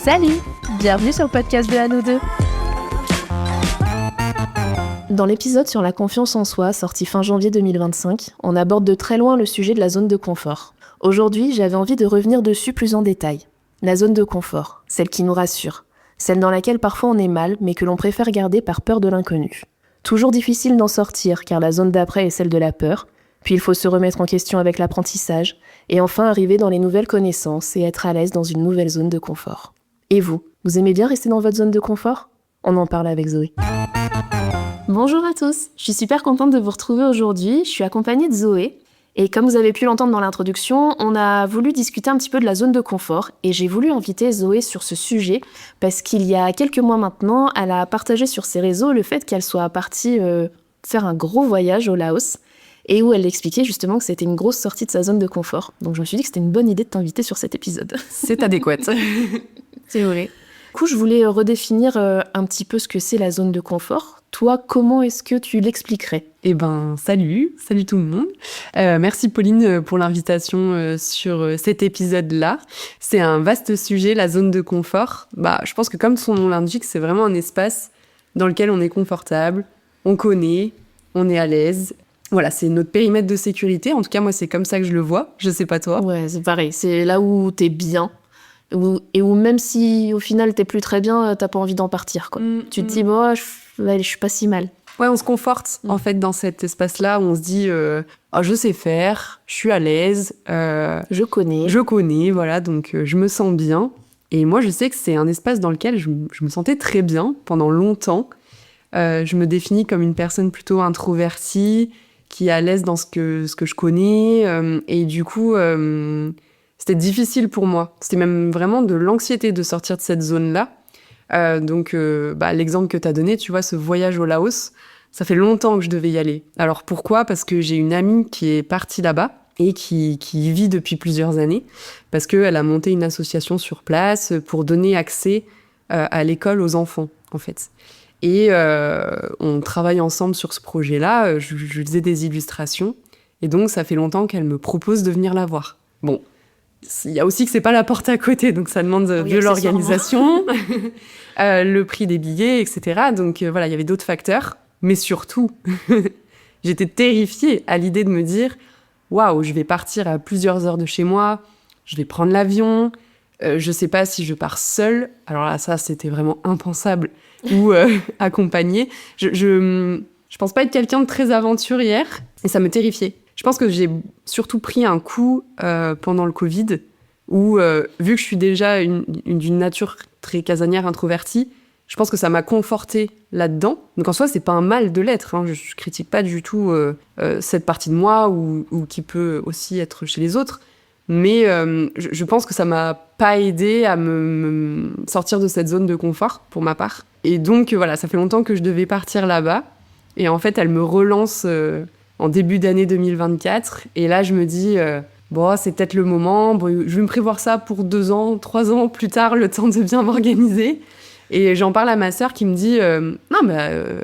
Salut! Bienvenue sur le podcast de À nous deux. Dans l'épisode sur la confiance en soi, sorti fin janvier 2025, on aborde de très loin le sujet de la zone de confort. Aujourd'hui, j'avais envie de revenir dessus plus en détail. La zone de confort, celle qui nous rassure, celle dans laquelle parfois on est mal, mais que l'on préfère garder par peur de l'inconnu. Toujours difficile d'en sortir, car la zone d'après est celle de la peur, puis il faut se remettre en question avec l'apprentissage, et enfin arriver dans les nouvelles connaissances et être à l'aise dans une nouvelle zone de confort. Et vous aimez bien rester dans votre zone de confort ? On en parle avec Zoé. Bonjour à tous, je suis super contente de vous retrouver aujourd'hui, je suis accompagnée de Zoé. Et comme vous avez pu l'entendre dans l'introduction, on a voulu discuter un petit peu de la zone de confort et j'ai voulu inviter Zoé sur ce sujet parce qu'il y a quelques mois maintenant, elle a partagé sur ses réseaux le fait qu'elle soit partie faire un gros voyage au Laos et où elle expliquait justement que c'était une grosse sortie de sa zone de confort. Donc je me suis dit que c'était une bonne idée de t'inviter sur cet épisode. C'est adéquat. C'est vrai. Du coup, je voulais redéfinir un petit peu ce que c'est la zone de confort. Toi, comment est-ce que tu l'expliquerais ? Eh ben, salut tout le monde. Merci Pauline pour l'invitation sur cet épisode-là. C'est un vaste sujet, la zone de confort. Je pense que comme son nom l'indique, c'est vraiment un espace dans lequel on est confortable, on connaît, on est à l'aise. Voilà, c'est notre périmètre de sécurité. En tout cas, moi, c'est comme ça que je le vois. Je sais pas toi. Ouais, c'est pareil. C'est là où t'es bien. Et où même si au final t'es plus très bien, t'as pas envie d'en partir, quoi. Tu te dis, je suis pas si mal. Ouais, on se conforte en fait dans cet espace-là où on se dit je sais faire, je suis à l'aise, je connais, voilà, donc je me sens bien. Et moi, je sais que c'est un espace dans lequel je me sentais très bien pendant longtemps. Je me définis comme une personne plutôt introvertie, qui est à l'aise dans ce que je connais, et du coup, c'était difficile pour moi. C'était même vraiment de l'anxiété de sortir de cette zone-là. Donc, l'exemple que tu as donné, tu vois, ce voyage au Laos, ça fait longtemps que je devais y aller. Alors pourquoi ? Parce que j'ai une amie qui est partie là-bas et qui y vit depuis plusieurs années, parce qu'elle a monté une association sur place pour donner accès à l'école aux enfants, en fait. Et on travaille ensemble sur ce projet-là, je faisais des illustrations, et donc ça fait longtemps qu'elle me propose de venir la voir. Bon, il y a aussi que c'est pas la porte à côté, donc ça demande de l'organisation, le prix des billets, etc. Donc voilà, il y avait d'autres facteurs. Mais surtout, j'étais terrifiée à l'idée de me dire « Waouh, je vais partir à plusieurs heures de chez moi, je vais prendre l'avion, je sais pas si je pars seule. » Alors là, ça, c'était vraiment impensable. Ou accompagnée. Je pense pas être quelqu'un de très aventurière, et ça me terrifiait. Je pense que j'ai surtout pris un coup pendant le Covid, où, vu que je suis déjà d'une nature très casanière, introvertie, je pense que ça m'a confortée là-dedans. Donc en soi, c'est pas un mal de l'être. Hein. Je critique pas du tout cette partie de moi, ou qui peut aussi être chez les autres. Mais je pense que ça m'a pas aidée à me sortir de cette zone de confort, pour ma part. Et donc, voilà, ça fait longtemps que je devais partir là-bas. Et en fait, elle me relance en début d'année 2024. Et là, je me dis, c'est peut-être le moment. Bon, je vais me prévoir ça pour 2 ans, 3 ans plus tard, le temps de bien m'organiser. Et j'en parle à ma sœur qui me dit,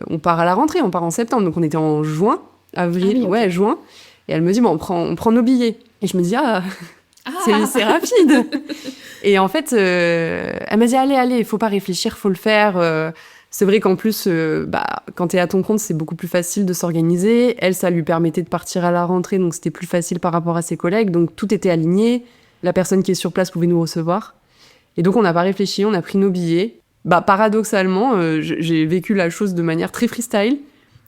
on part à la rentrée, on part en septembre. Donc, on était en juin, avril, okay. Juin. Et elle me dit, on prend nos billets. Et je me dis, c'est rapide. Et en fait, elle m'a dit, allez, faut pas réfléchir, faut le faire. C'est vrai qu'en plus, quand t'es à ton compte, c'est beaucoup plus facile de s'organiser. Elle, ça lui permettait de partir à la rentrée, donc c'était plus facile par rapport à ses collègues. Donc tout était aligné. La personne qui est sur place pouvait nous recevoir. Et donc on n'a pas réfléchi, on a pris nos billets. Paradoxalement, j'ai vécu la chose de manière très freestyle.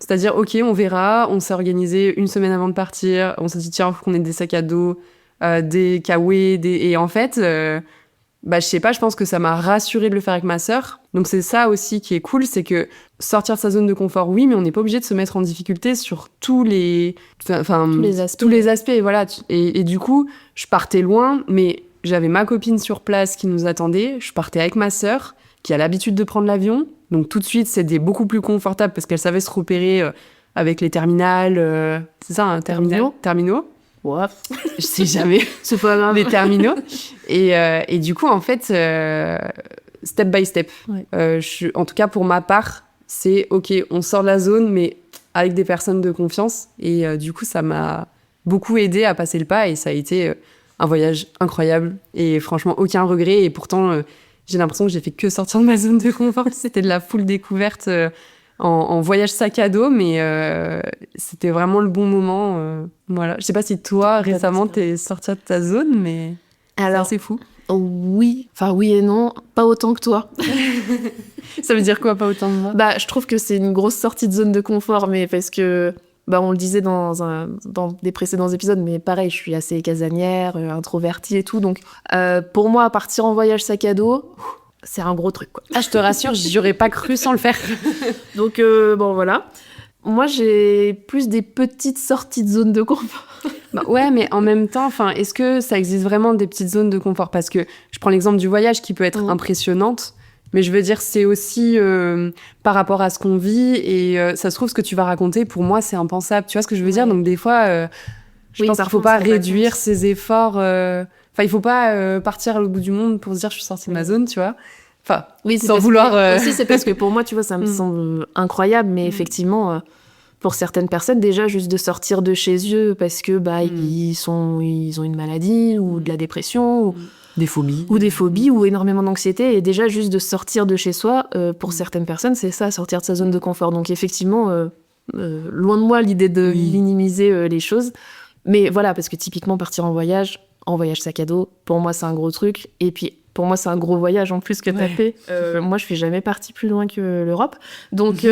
C'est-à-dire, ok, on verra, on s'est organisé 1 semaine avant de partir. On s'est dit, tiens, il faut qu'on ait des sacs à dos, des kawaii, et en fait, je sais pas, je pense que ça m'a rassurée de le faire avec ma sœur. Donc c'est ça aussi qui est cool, c'est que sortir de sa zone de confort, oui, mais on n'est pas obligé de se mettre en difficulté sur tous les aspects, voilà. Et du coup, je partais loin, mais j'avais ma copine sur place qui nous attendait. Je partais avec ma sœur, qui a l'habitude de prendre l'avion. Donc tout de suite, c'était beaucoup plus confortable parce qu'elle savait se repérer avec les terminales. C'est ça, un terminaux. Ouais. Je sais jamais. C'est pas grave. Les terminaux. Et du coup, en fait, step by step. Ouais. En tout cas, pour ma part, c'est OK, on sort de la zone, mais avec des personnes de confiance. Et du coup, ça m'a beaucoup aidé à passer le pas. Et ça a été un voyage incroyable. Et franchement, aucun regret. Et pourtant, j'ai l'impression que j'ai fait que sortir de ma zone de confort. C'était de la full découverte en voyage sac à dos, mais c'était vraiment le bon moment. Voilà. Je sais pas si toi, récemment, t'es sortie de ta zone, mais Alors, c'est fou. oui, enfin oui et non, pas autant que toi. Ça veut dire quoi, pas autant de moi? Bah, je trouve que c'est une grosse sortie de zone de confort, mais parce que, bah, on le disait dans des précédents épisodes, mais pareil, je suis assez casanière, introvertie et tout, donc pour moi, partir en voyage sac à dos, c'est un gros truc, quoi. Ah, je te rassure, j'y aurais pas cru sans le faire. Donc, bon, voilà. Moi, j'ai plus des petites sorties de zone de confort. Bah ouais, mais en même temps, est-ce que ça existe vraiment des petites zones de confort? Parce que je prends l'exemple du voyage qui peut être impressionnante, mais je veux dire, c'est aussi par rapport à ce qu'on vit et ça se trouve, ce que tu vas raconter, pour moi, c'est impensable. Tu vois ce que je veux dire? Donc des fois, je pense qu'il faut pas réduire ses efforts. Il faut pas partir à l'autre bout du monde pour se dire je suis sortie de ma zone, tu vois. Enfin, oui, sans vouloir... Aussi, c'est parce que pour moi, tu vois, ça me semble incroyable, mais effectivement... pour certaines personnes, déjà, juste de sortir de chez eux parce que ils ont une maladie ou de la dépression ou des phobies. Ou des phobies ou énormément d'anxiété. Et déjà, juste de sortir de chez soi, pour certaines personnes, c'est ça, sortir de sa zone de confort. Donc effectivement, loin de moi l'idée de minimiser les choses. Mais voilà, parce que typiquement, partir en voyage sac à dos, pour moi, c'est un gros truc. Et puis, pour moi, c'est un gros voyage en plus que t'as fait. Moi, je suis jamais partie plus loin que l'Europe. Donc,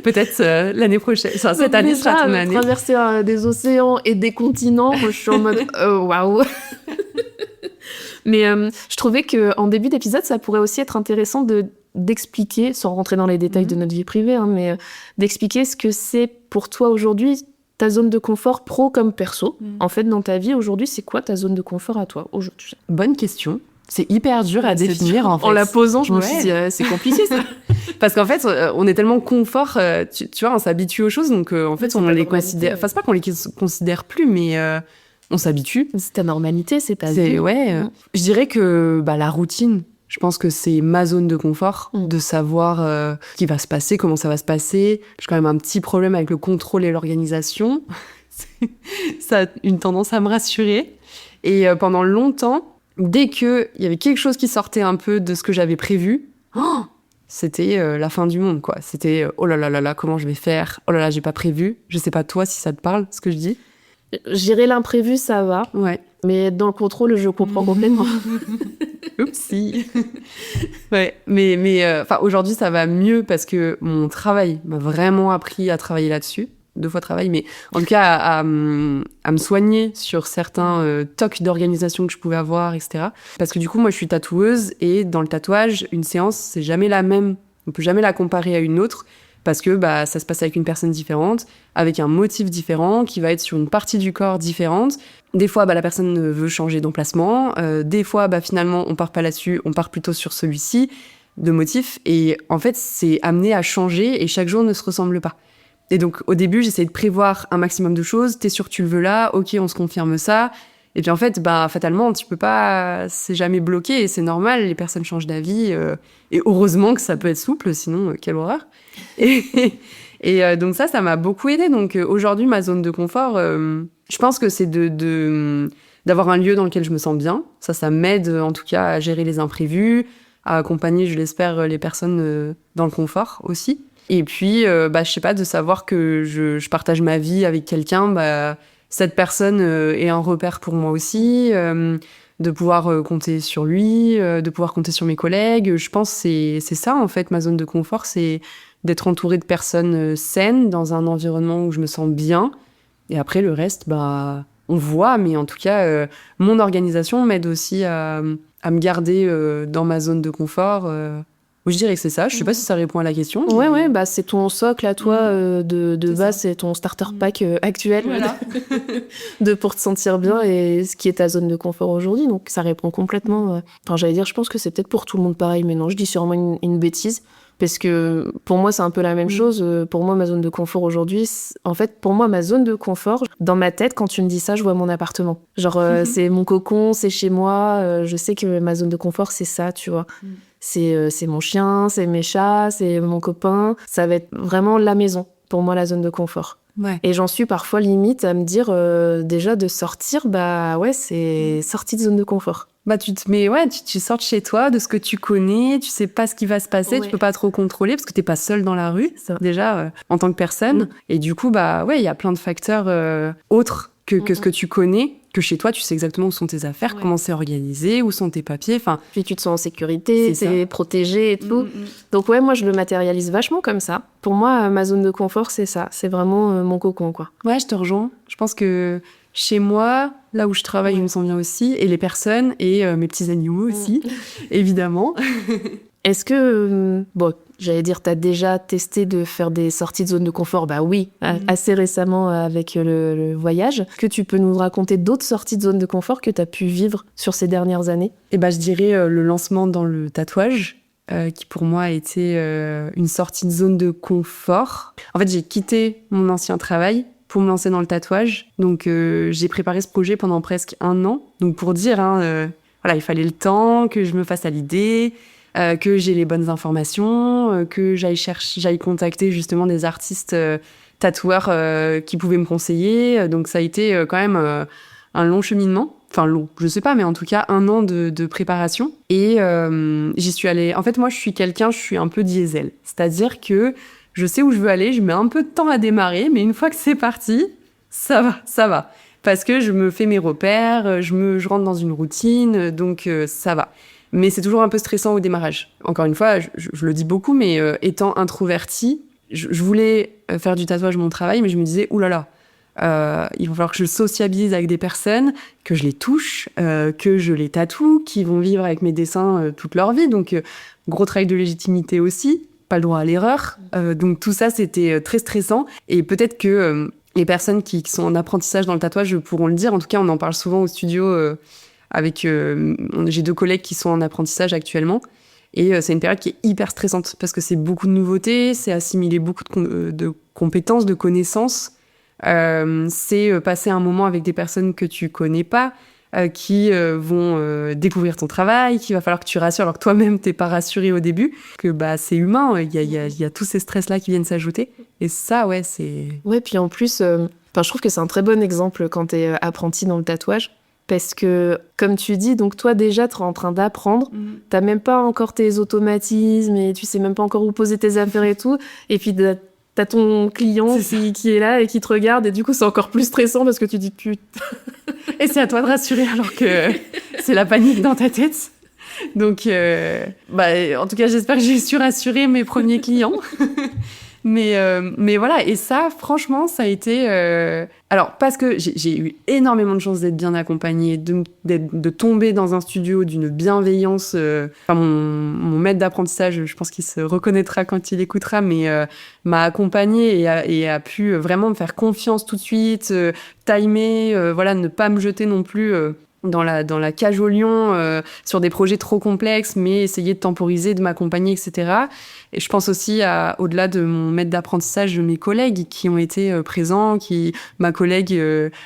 peut-être l'année prochaine. Enfin, cette année sera ton année. Traverser des océans et des continents, je suis en mode waouh. Mais je trouvais qu'en début d'épisode, ça pourrait aussi être intéressant d'expliquer, sans rentrer dans les détails de notre vie privée, hein, mais d'expliquer ce que c'est pour toi aujourd'hui ta zone de confort pro comme perso. En fait, dans ta vie aujourd'hui, c'est quoi ta zone de confort à toi aujourd'hui? Bonne question. C'est hyper dur à définir, en fait. En la posant, je me suis dit, c'est compliqué, ça. Parce qu'en fait, on est tellement confort, tu vois, on s'habitue aux choses, donc en fait, on les considère... Enfin, c'est pas qu'on les considère plus, mais on s'habitue. C'est ta normalité, c'est ta vie. Ouais. Je dirais que la routine, je pense que c'est ma zone de confort, de savoir ce qui va se passer, comment ça va se passer. J'ai quand même un petit problème avec le contrôle et l'organisation. Ça a une tendance à me rassurer. Et pendant longtemps, dès qu'il y avait quelque chose qui sortait un peu de ce que j'avais prévu, c'était la fin du monde, quoi. C'était oh là là là là, comment je vais faire? Oh là là, j'ai pas prévu. Je sais pas toi si ça te parle, ce que je dis. Gérer l'imprévu, ça va. Ouais. Mais être dans le contrôle, je comprends complètement. Oupsie. Ouais, mais aujourd'hui, ça va mieux parce que mon travail m'a vraiment appris à travailler là-dessus. 2 fois travail, mais en tout cas à me soigner sur certains tocs d'organisation que je pouvais avoir, etc. Parce que du coup, moi, je suis tatoueuse et dans le tatouage, une séance, c'est jamais la même. On peut jamais la comparer à une autre parce que ça se passe avec une personne différente, avec un motif différent, qui va être sur une partie du corps différente. Des fois, la personne veut changer d'emplacement. Des fois, finalement, on part pas là-dessus, on part plutôt sur celui-ci de motif. Et en fait, c'est amené à changer et chaque jour ne se ressemble pas. Et donc, au début, j'essayais de prévoir un maximum de choses. T'es sûr que tu le veux là? Ok, on se confirme ça. Et puis en fait, fatalement, tu peux pas... C'est jamais bloqué et c'est normal, les personnes changent d'avis. Et heureusement que ça peut être souple, sinon, quelle horreur. Et donc ça m'a beaucoup aidée. Donc aujourd'hui, ma zone de confort, je pense que c'est d'avoir un lieu dans lequel je me sens bien. Ça m'aide en tout cas à gérer les imprévus, à accompagner, je l'espère, les personnes dans le confort aussi. Et puis, je sais pas, de savoir que je partage ma vie avec quelqu'un, cette personne est un repère pour moi aussi, de pouvoir compter sur lui, de pouvoir compter sur mes collègues. Je pense que c'est ça, en fait, ma zone de confort, c'est d'être entourée de personnes saines, dans un environnement où je me sens bien. Et après, le reste, on voit, mais en tout cas, mon organisation m'aide aussi à me garder dans ma zone de confort. Je dirais que c'est ça. Je sais pas si ça répond à la question. Ouais, c'est ton socle à toi de base, c'est ton starter pack actuel voilà. pour te sentir bien et ce qui est ta zone de confort aujourd'hui. Donc ça répond complètement. Enfin, j'allais dire, je pense que c'est peut-être pour tout le monde pareil, mais non, je dis sûrement une bêtise. Parce que pour moi, c'est un peu la même chose. Pour moi, ma zone de confort aujourd'hui, en fait, pour moi, ma zone de confort, dans ma tête, quand tu me dis ça, je vois mon appartement. Genre, c'est mon cocon, c'est chez moi. Je sais que ma zone de confort, c'est ça, tu vois. C'est mon chien, c'est mes chats, c'est mon copain. Ça va être vraiment la maison, pour moi, la zone de confort. Ouais. Et j'en suis parfois limite à me dire, déjà de sortir, bah ouais, c'est sortie de zone de confort. Bah, tu sors de chez toi, de ce que tu connais, tu sais pas ce qui va se passer, tu peux pas trop contrôler parce que t'es pas seul dans la rue, déjà, en tant que personne. Et du coup, bah, ouais, il y a plein de facteurs autres que ce que tu connais, que chez toi, tu sais exactement où sont tes affaires, comment c'est organisé, où sont tes papiers, enfin. Puis tu te sens en sécurité, t'es protégé et tout. Donc ouais, moi, je le matérialise vachement comme ça. Pour moi, ma zone de confort, c'est ça. C'est vraiment mon cocon, quoi. Ouais, je te rejoins. Je pense que chez moi, là où je travaille, je me sens bien aussi, et les personnes, et mes petits animaux aussi, évidemment. Est-ce que, bon, j'allais dire, t'as déjà testé de faire des sorties de zone de confort? Bah oui, assez récemment avec le voyage. Est-ce que tu peux nous raconter d'autres sorties de zone de confort que t'as pu vivre sur ces dernières années? Et bah, je dirais le lancement dans le tatouage, qui pour moi a été une sortie de zone de confort. En fait, j'ai quitté mon ancien travail pour me lancer dans le tatouage. Donc, j'ai préparé ce projet pendant presque 1 an. Donc, pour dire, voilà, il fallait le temps, que je me fasse à l'idée, que j'ai les bonnes informations, que j'aille contacter justement des artistes tatoueurs qui pouvaient me conseiller. Donc, ça a été quand même un long cheminement. Enfin, long, je sais pas, mais en tout cas, 1 an de préparation. Et j'y suis allée. En fait, moi, je suis un peu diesel. C'est-à-dire que je sais où je veux aller, je mets un peu de temps à démarrer, mais une fois que c'est parti, ça va. Parce que je me fais mes repères, je rentre dans une routine, donc ça va. Mais c'est toujours un peu stressant au démarrage. Encore une fois, je le dis beaucoup, mais étant introvertie, je voulais faire du tatouage mon travail, mais je me disais, oulala, il va falloir que je sociabilise avec des personnes, que je les touche, que je les tatoue, qui vont vivre avec mes dessins toute leur vie. Donc, gros travail de légitimité aussi, pas le droit à l'erreur. Donc, tout ça, c'était très stressant. Et peut-être que les personnes qui sont en apprentissage dans le tatouage pourront le dire. En tout cas, on en parle souvent au studio j'ai 2 collègues qui sont en apprentissage actuellement. Et c'est une période qui est hyper stressante parce que c'est beaucoup de nouveautés, c'est assimiler beaucoup de compétences, de connaissances. C'est passer un moment avec des personnes que tu connais pas, qui vont découvrir ton travail, qu'il va falloir que tu rassures alors que toi-même t'es pas rassuré au début, que bah c'est humain, il y a tous ces stress-là qui viennent s'ajouter. Et ça, ouais, c'est... Ouais, puis en plus, je trouve que c'est un très bon exemple quand t'es apprenti dans le tatouage. Parce que, comme tu dis, donc toi déjà, t'es en train d'apprendre, t'as même pas encore tes automatismes et tu sais même pas encore où poser tes affaires et tout. Et puis t'as ton client qui est là et qui te regarde et du coup c'est encore plus stressant parce que tu dis putain. Et c'est à toi de rassurer alors que c'est la panique dans ta tête. Donc, en tout cas, j'espère que j'ai su rassurer mes premiers clients. Mais voilà, et ça, franchement, ça a été... Alors, parce que j'ai eu énormément de chance d'être bien accompagnée, de tomber dans un studio d'une bienveillance... mon maître d'apprentissage, je pense qu'il se reconnaîtra quand il écoutera, mais m'a accompagnée et a pu vraiment me faire confiance tout de suite, timer, ne pas me jeter non plus... dans la cage au lion, sur des projets trop complexes, mais essayer de temporiser, de m'accompagner, etc. Et je pense aussi au-delà de mon maître d'apprentissage, mes collègues qui ont été présents, ma collègue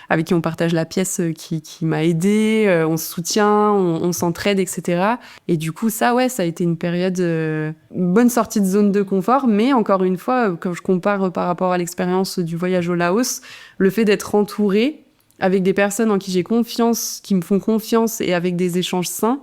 avec qui on partage la pièce, qui m'a aidée, on se soutient, on s'entraide, etc. Et du coup, ça a été une période, une bonne sortie de zone de confort, mais encore une fois, quand je compare par rapport à l'expérience du voyage au Laos, le fait d'être entourée avec des personnes en qui j'ai confiance, qui me font confiance et avec des échanges sains,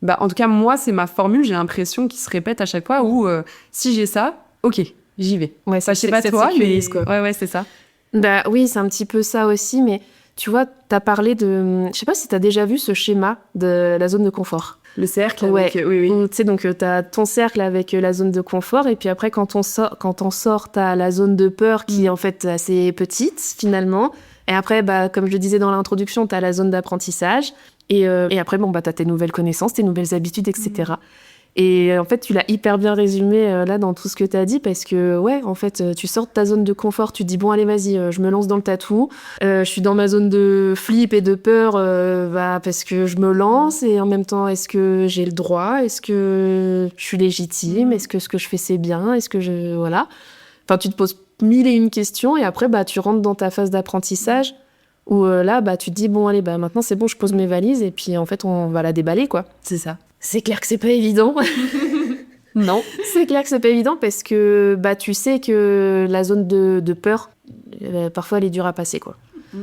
en tout cas, moi, c'est ma formule, j'ai l'impression qui se répète à chaque fois où si j'ai ça, ok, j'y vais. Ouais, je sais pas toi, mais... quoi. Ouais, c'est ça. Bah oui, c'est un petit peu ça aussi, mais tu vois, t'as parlé de... Je sais pas si t'as déjà vu ce schéma de la zone de confort. Le cercle ouais. avec... Oui. Tu sais, donc t'as ton cercle avec la zone de confort, et puis après, quand on sort, t'as la zone de peur qui est en fait assez petite, finalement. Et après, comme je le disais dans l'introduction, t'as la zone d'apprentissage. Et après, t'as tes nouvelles connaissances, tes nouvelles habitudes, etc. Et en fait, tu l'as hyper bien résumé là dans tout ce que t'as dit, parce que, ouais, en fait, tu sors de ta zone de confort, tu te dis, bon, allez, vas-y, je me lance dans le tatou. Je suis dans ma zone de flip et de peur parce que je me lance, et en même temps, est-ce que j'ai le droit? Est-ce que je suis légitime? Est-ce que ce que je fais, c'est bien? Est-ce que Voilà. Enfin, tu te poses 1001 questions, et après, tu rentres dans ta phase d'apprentissage, où là, tu te dis, bon, allez, maintenant, c'est bon, je pose mes valises, et puis, en fait, on va la déballer, quoi. C'est ça. C'est clair que c'est pas évident. Non. C'est clair que c'est pas évident, parce que, tu sais que la zone de peur, parfois elle est dure à passer, quoi.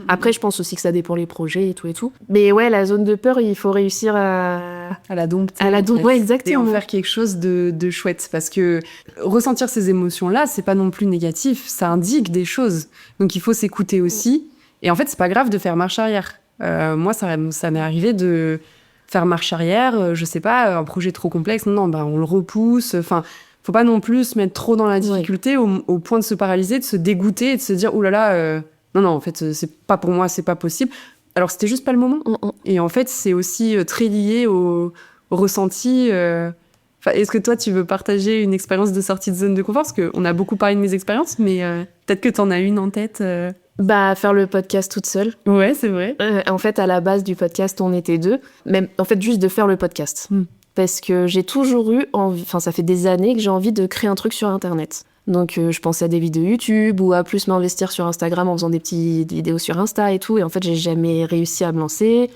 Après, je pense aussi que ça dépend les projets et tout. Mais ouais, la zone de peur, il faut réussir à la dompter. Ouais, exactement. Et en faire quelque chose de chouette. Parce que ressentir ces émotions-là, c'est pas non plus négatif. Ça indique des choses. Donc il faut s'écouter aussi. Et en fait, c'est pas grave de faire marche arrière. Moi, ça m'est arrivé de faire marche arrière. Je sais pas, un projet trop complexe. Non, on le repousse. Enfin, faut pas non plus se mettre trop dans la difficulté au point de se paralyser, de se dégoûter et de se dire, ouh là là, non, en fait, c'est pas pour moi, c'est pas possible. Alors, c'était juste pas le moment. Et en fait, c'est aussi très lié au ressenti. Est-ce que toi, tu veux partager une expérience de sortie de zone de confort? Parce qu'on a beaucoup parlé de mes expériences, mais peut-être que t'en as une en tête. Faire le podcast toute seule. Ouais, c'est vrai. En fait, à la base du podcast, on était 2. Même, en fait, juste de faire le podcast. Parce que j'ai toujours eu envie, ça fait des années que j'ai envie de créer un truc sur Internet. Donc, je pensais à des vidéos YouTube ou à plus m'investir sur Instagram en faisant des petites vidéos sur Insta et tout. Et en fait, j'ai jamais réussi à me lancer.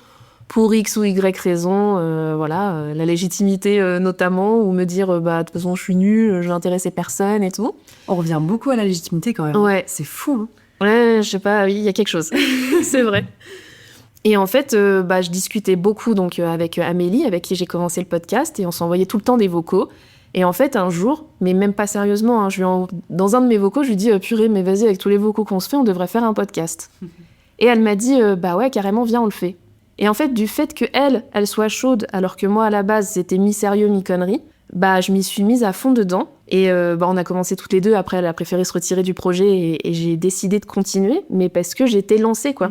Pour X ou Y raison, la légitimité notamment, ou me dire, de toute façon, je suis nulle, je vais intéresser personne et tout. On revient beaucoup à la légitimité quand même. Ouais. C'est fou, hein. Ouais, je sais pas, oui, il y a quelque chose. C'est vrai. Et en fait, je discutais beaucoup donc avec Amélie, avec qui j'ai commencé le podcast, et on s'envoyait tout le temps des vocaux. Et en fait, un jour, mais même pas sérieusement, dans un de mes vocaux, je lui dis purée, mais vas-y, avec tous les vocaux qu'on se fait, on devrait faire un podcast. Et elle m'a dit ouais, carrément, viens, on le fait. Et en fait, du fait que elle soit chaude, alors que moi, à la base, c'était mi-sérieux, mi-connerie, je m'y suis mise à fond dedans. Et on a commencé toutes les deux. Après, elle a préféré se retirer du projet et j'ai décidé de continuer, mais parce que j'étais lancée, quoi.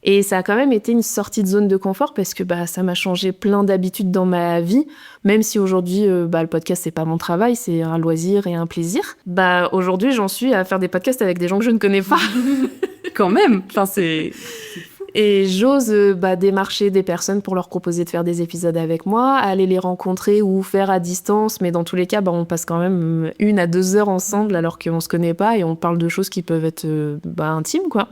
Et ça a quand même été une sortie de zone de confort parce que ça m'a changé plein d'habitudes dans ma vie. Même si aujourd'hui, le podcast, c'est pas mon travail, c'est un loisir et un plaisir. Aujourd'hui, j'en suis à faire des podcasts avec des gens que je ne connais pas. Quand même. Enfin, c'est... Et j'ose démarcher des personnes pour leur proposer de faire des épisodes avec moi, aller les rencontrer ou faire à distance. Mais dans tous les cas, on passe quand même 1 à 2 heures ensemble alors qu'on se connaît pas et on parle de choses qui peuvent être intimes, quoi.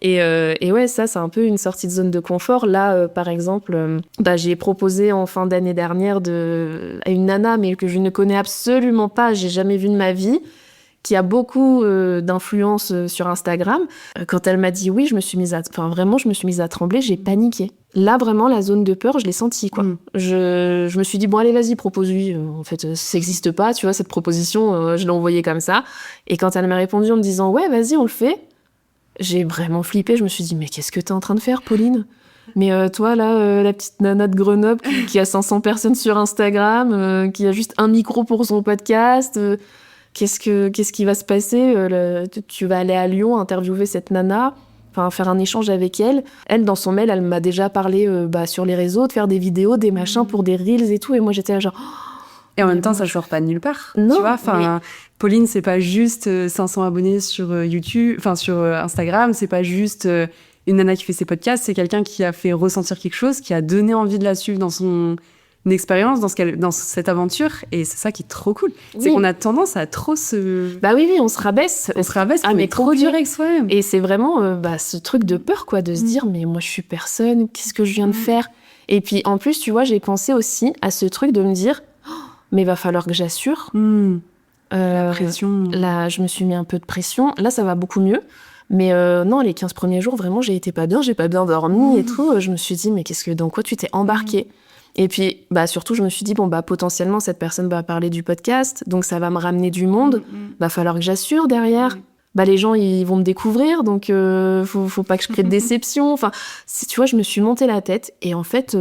Et ouais, ça, c'est un peu une sortie de zone de confort. Là, par exemple, j'ai proposé en fin d'année dernière à une nana, mais que je ne connais absolument pas, j'ai jamais vue de ma vie, qui a beaucoup d'influence sur Instagram. Quand elle m'a dit oui, je me suis mise à trembler, j'ai paniqué. Là, vraiment, la zone de peur, je l'ai sentie, quoi. Je me suis dit, bon, allez, vas-y, propose-lui. En fait, ça n'existe pas, tu vois, cette proposition, je l'ai envoyée comme ça. Et quand elle m'a répondu en me disant, ouais, vas-y, on le fait, j'ai vraiment flippé. Je me suis dit, mais qu'est-ce que t'es en train de faire, Pauline ? Mais toi, là, la petite nana de Grenoble qui a 500 personnes sur Instagram, qui a juste un micro pour son podcast... Qu'est-ce qui va se passer ? Tu vas aller à Lyon interviewer cette nana, faire un échange avec elle. Elle, dans son mail, elle m'a déjà parlé sur les réseaux, de faire des vidéos, des machins pour des reels et tout. Et moi, j'étais là genre... Et en même temps, ça sort pas de nulle part. Non, tu vois, Pauline, c'est pas juste 500 abonnés sur YouTube, sur Instagram, c'est pas juste une nana qui fait ses podcasts, c'est quelqu'un qui a fait ressentir quelque chose, qui a donné envie de la suivre dans son... une expérience dans cette aventure, et c'est ça qui est trop cool. Oui. C'est qu'on a tendance à trop se... oui, on se rabaisse. Mais trop dur avec soi-même. Et c'est vraiment ce truc de peur, quoi, de se dire, mais moi, je suis personne, qu'est-ce que je viens de faire ? Et puis, en plus, tu vois, j'ai pensé aussi à ce truc de me dire, mais il va falloir que j'assure. La pression. Là, je me suis mis un peu de pression. Là, ça va beaucoup mieux. Mais non, les 15 premiers jours, vraiment, j'ai pas bien dormi et tout. Je me suis dit, mais dans quoi tu t'es embarquée ? Et puis, surtout, je me suis dit, potentiellement, cette personne va parler du podcast, donc ça va me ramener du monde. Va falloir que j'assure derrière. Les gens, ils vont me découvrir, donc faut pas que je crée de déception. Tu vois, je me suis monté la tête. Et en fait,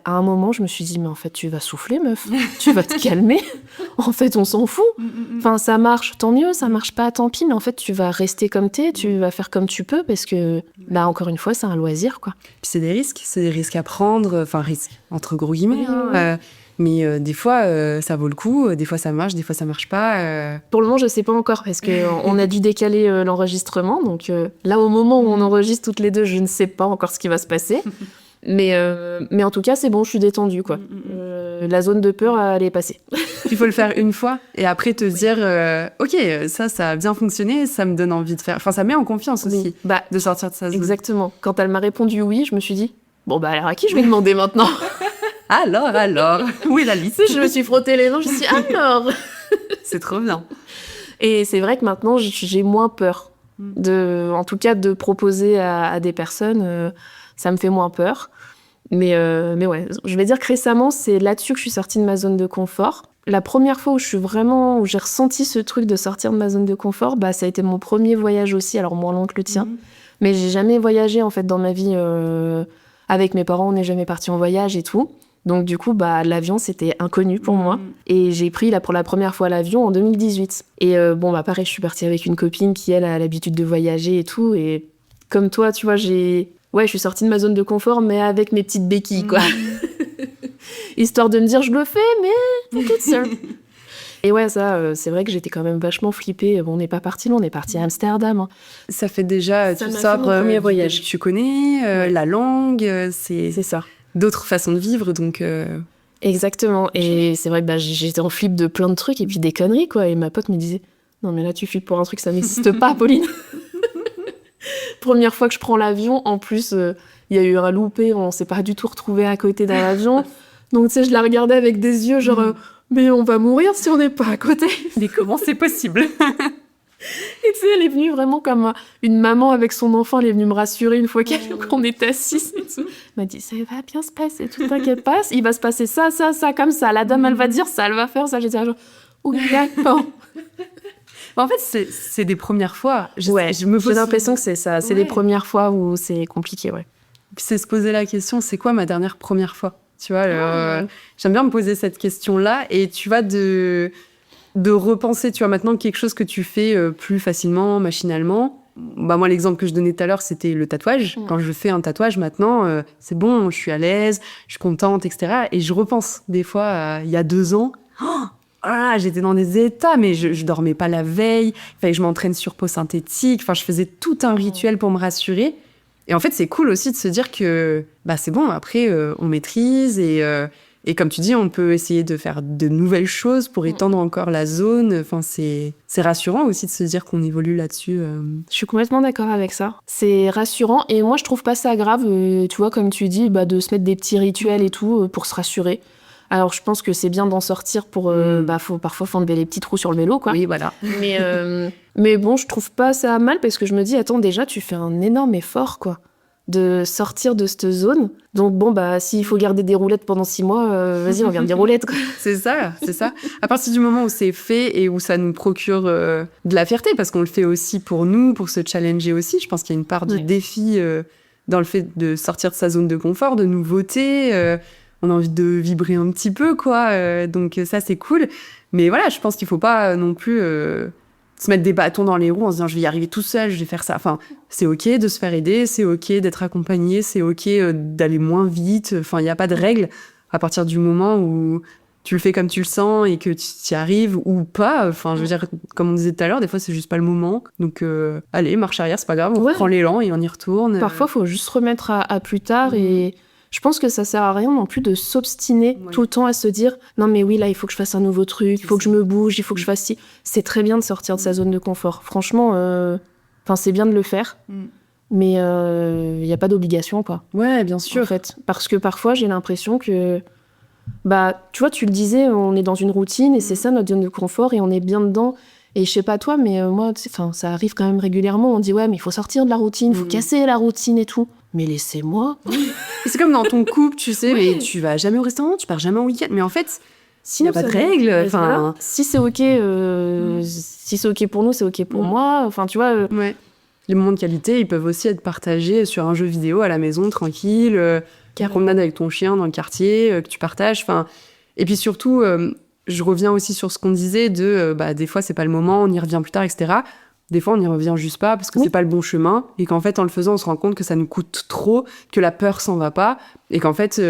à un moment, je me suis dit, mais en fait, tu vas souffler, meuf. Tu vas te calmer. En fait, on s'en fout. Ça marche, tant mieux. Ça marche pas, tant pis. Mais en fait, tu vas rester comme t'es. Tu vas faire comme tu peux parce que, encore une fois, c'est un loisir, quoi. Puis c'est des risques à prendre. Risques, entre gros guillemets. Mais des fois, ça vaut le coup. Des fois, ça marche. Des fois, ça marche pas. Pour le moment, je sais pas encore parce qu'on a dû décaler l'enregistrement. Donc là, au moment où on enregistre toutes les deux, je ne sais pas encore ce qui va se passer. Mais en tout cas, c'est bon, je suis détendue, quoi. La zone de peur, elle est passée. Il faut le faire une fois et après te dire ok, ça a bien fonctionné, ça me donne envie de faire. Ça met en confiance aussi de sortir de sa zone. Exactement. Quand elle m'a répondu oui, je me suis dit alors à qui je vais demander maintenant ? Alors, où est la liste ? Je me suis frotté les mains, je me suis dit alors. C'est trop bien. Et c'est vrai que maintenant, j'ai moins peur. En tout cas, de proposer à des personnes, ça me fait moins peur. Mais ouais, je vais dire que récemment, c'est là-dessus que je suis sortie de ma zone de confort. La première fois où j'ai ressenti ce truc de sortir de ma zone de confort, bah, ça a été mon premier voyage aussi, alors moins long que le tien. Mais j'ai jamais voyagé, en fait, dans ma vie. Avec mes parents, on n'est jamais partis en voyage et tout. Donc, du coup, bah, l'avion, c'était inconnu pour moi. Et j'ai pris, pour la première fois l'avion en 2018. Et pareil, je suis partie avec une copine qui, elle, a l'habitude de voyager et tout. Et comme toi, tu vois, je suis sortie de ma zone de confort, mais avec mes petites béquilles, quoi. Histoire de me dire, je le fais, mais toute seule. Et ouais, ça, c'est vrai que j'étais quand même vachement flippée. Bon, on n'est pas parti loin, on est parti à Amsterdam. Hein. Ça fait déjà, Ça tu m'a sors fait mon premier voyage. tu connais, la langue, c'est ça. D'autres façons de vivre, donc... Exactement. Et c'est vrai que j'étais en flip de plein de trucs et puis des conneries, quoi. Et ma pote me disait, non, mais là, tu flippes pour un truc, ça n'existe pas, Pauline. Première fois que je prends l'avion, en plus, il y a eu un loupé, on s'est pas du tout retrouvés à côté d'un avion. Donc, tu sais, je la regardais avec des yeux, genre, mais on va mourir si on n'est pas à côté. Mais comment c'est possible? Et tu sais, elle est venue vraiment comme une maman avec son enfant, elle est venue me rassurer une fois qu'on était assis et tout. Elle m'a dit, ça va bien se passer, tout t'inquiète pas, il va se passer ça, comme ça. La dame, elle va dire ça, elle va faire ça. J'étais genre, oui, d'accord. En fait, c'est des premières fois. J'ai l'impression que c'est ça. C'est les premières fois où c'est compliqué, ouais. Puis c'est se poser la question, c'est quoi ma dernière première fois? Tu vois, j'aime bien me poser cette question-là. Et tu vas de repenser, tu vois, maintenant quelque chose que tu fais plus facilement, machinalement. Bah, moi, l'exemple que je donnais tout à l'heure, c'était le tatouage. Quand je fais un tatouage, maintenant, c'est bon, je suis à l'aise, je suis contente, etc. Et je repense des fois, il y a 2 ans, j'étais dans des états, mais je dormais pas la veille, il fallait que je m'entraîne sur peau synthétique, enfin, je faisais tout un rituel pour me rassurer. Et en fait, c'est cool aussi de se dire que bah, c'est bon, après, on maîtrise et comme tu dis, on peut essayer de faire de nouvelles choses pour étendre encore la zone. Enfin, c'est rassurant aussi de se dire qu'on évolue là-dessus. Je suis complètement d'accord avec ça. C'est rassurant et moi, je trouve pas ça grave, tu vois, comme tu dis, de se mettre des petits rituels et tout pour se rassurer. Alors, je pense que c'est bien d'en sortir pour... parfois, faut enlever les petits trous sur le vélo, quoi. Oui, voilà. Mais bon, je trouve pas ça mal parce que je me dis, attends, déjà, tu fais un énorme effort, quoi, de sortir de cette zone. Donc bon, s'il faut garder des roulettes pendant 6 mois, vas-y, on garde des roulettes, quoi. C'est ça. À partir du moment où c'est fait et où ça nous procure de la fierté, parce qu'on le fait aussi pour nous, pour se challenger aussi, je pense qu'il y a une part du défi dans le fait de sortir de sa zone de confort, de nouveauté. On a envie de vibrer un petit peu, quoi. Donc ça, c'est cool. Mais voilà, je pense qu'il faut pas non plus se mettre des bâtons dans les roues en se disant je vais y arriver tout seul, je vais faire ça. Enfin, c'est OK de se faire aider, c'est OK d'être accompagné, c'est OK d'aller moins vite. Enfin, il n'y a pas de règle à partir du moment où tu le fais comme tu le sens et que tu y arrives ou pas. Enfin, je veux dire, comme on disait tout à l'heure, des fois, c'est juste pas le moment. Donc, allez, marche arrière, c'est pas grave, on prend l'élan et on y retourne. Parfois, faut juste remettre à plus tard et... Je pense que ça sert à rien non plus de s'obstiner tout le temps à se dire non mais oui là il faut que je fasse un nouveau truc, il faut que je me bouge, il faut que je fasse ci. C'est très bien de sortir de sa zone de confort. Franchement, c'est bien de le faire, mais il y a pas d'obligation quoi. Ouais, bien sûr. En fait, parce que parfois j'ai l'impression que tu vois, tu le disais, on est dans une routine et c'est ça notre zone de confort et on est bien dedans. Et je sais pas toi, mais moi, ça arrive quand même régulièrement. On dit ouais, mais il faut sortir de la routine, il faut casser la routine et tout. Mais laissez-moi. C'est comme dans ton couple, tu sais, mais tu vas jamais au restaurant, tu pars jamais en week-end. Mais en fait, il n'y a pas de règles. Enfin, si c'est OK, si c'est OK pour nous, c'est OK pour moi. Enfin, tu vois. Les moments de qualité, ils peuvent aussi être partagés sur un jeu vidéo à la maison, tranquille, promenade avec ton chien dans le quartier, que tu partages. Enfin, et puis surtout, je reviens aussi sur ce qu'on disait de, des fois, c'est pas le moment, on y revient plus tard, etc. Des fois, on n'y revient juste pas parce que c'est pas le bon chemin et qu'en fait, en le faisant, on se rend compte que ça nous coûte trop, que la peur s'en va pas et qu'en fait,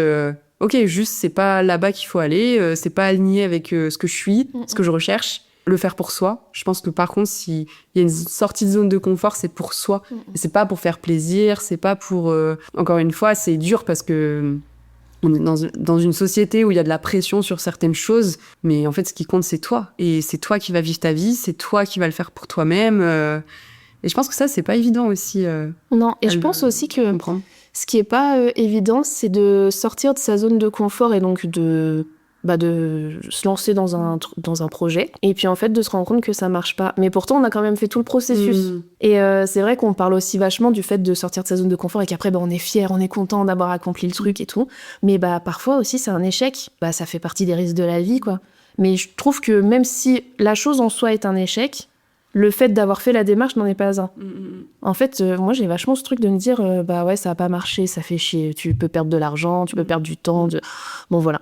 OK, juste, c'est pas là-bas qu'il faut aller, c'est pas aligné avec ce que je suis, ce que je recherche. Le faire pour soi. Je pense que par contre, s'il y a une sortie de zone de confort, c'est pour soi. Et c'est pas pour faire plaisir, c'est pas pour... Encore une fois, c'est dur parce que on est dans une société où il y a de la pression sur certaines choses, mais en fait, ce qui compte, c'est toi. Et c'est toi qui vas vivre ta vie, c'est toi qui vas le faire pour toi-même. Et je pense que ça, c'est pas évident aussi. Non, et je pense aussi que ce qui est pas évident, c'est de sortir de sa zone de confort et donc de de se lancer dans un projet et puis en fait de se rendre compte que ça marche pas. Mais pourtant on a quand même fait tout le processus. Et c'est vrai qu'on parle aussi vachement du fait de sortir de sa zone de confort et qu'après on est fier, on est content d'avoir accompli le truc et tout. Mais parfois aussi c'est un échec. Ça fait partie des risques de la vie, quoi. Mais je trouve que même si la chose en soi est un échec, le fait d'avoir fait la démarche n'en est pas un. En fait, moi, j'ai vachement ce truc de me dire, ouais, ça a pas marché, ça fait chier. Tu peux perdre de l'argent, tu peux perdre du temps. Bon, voilà.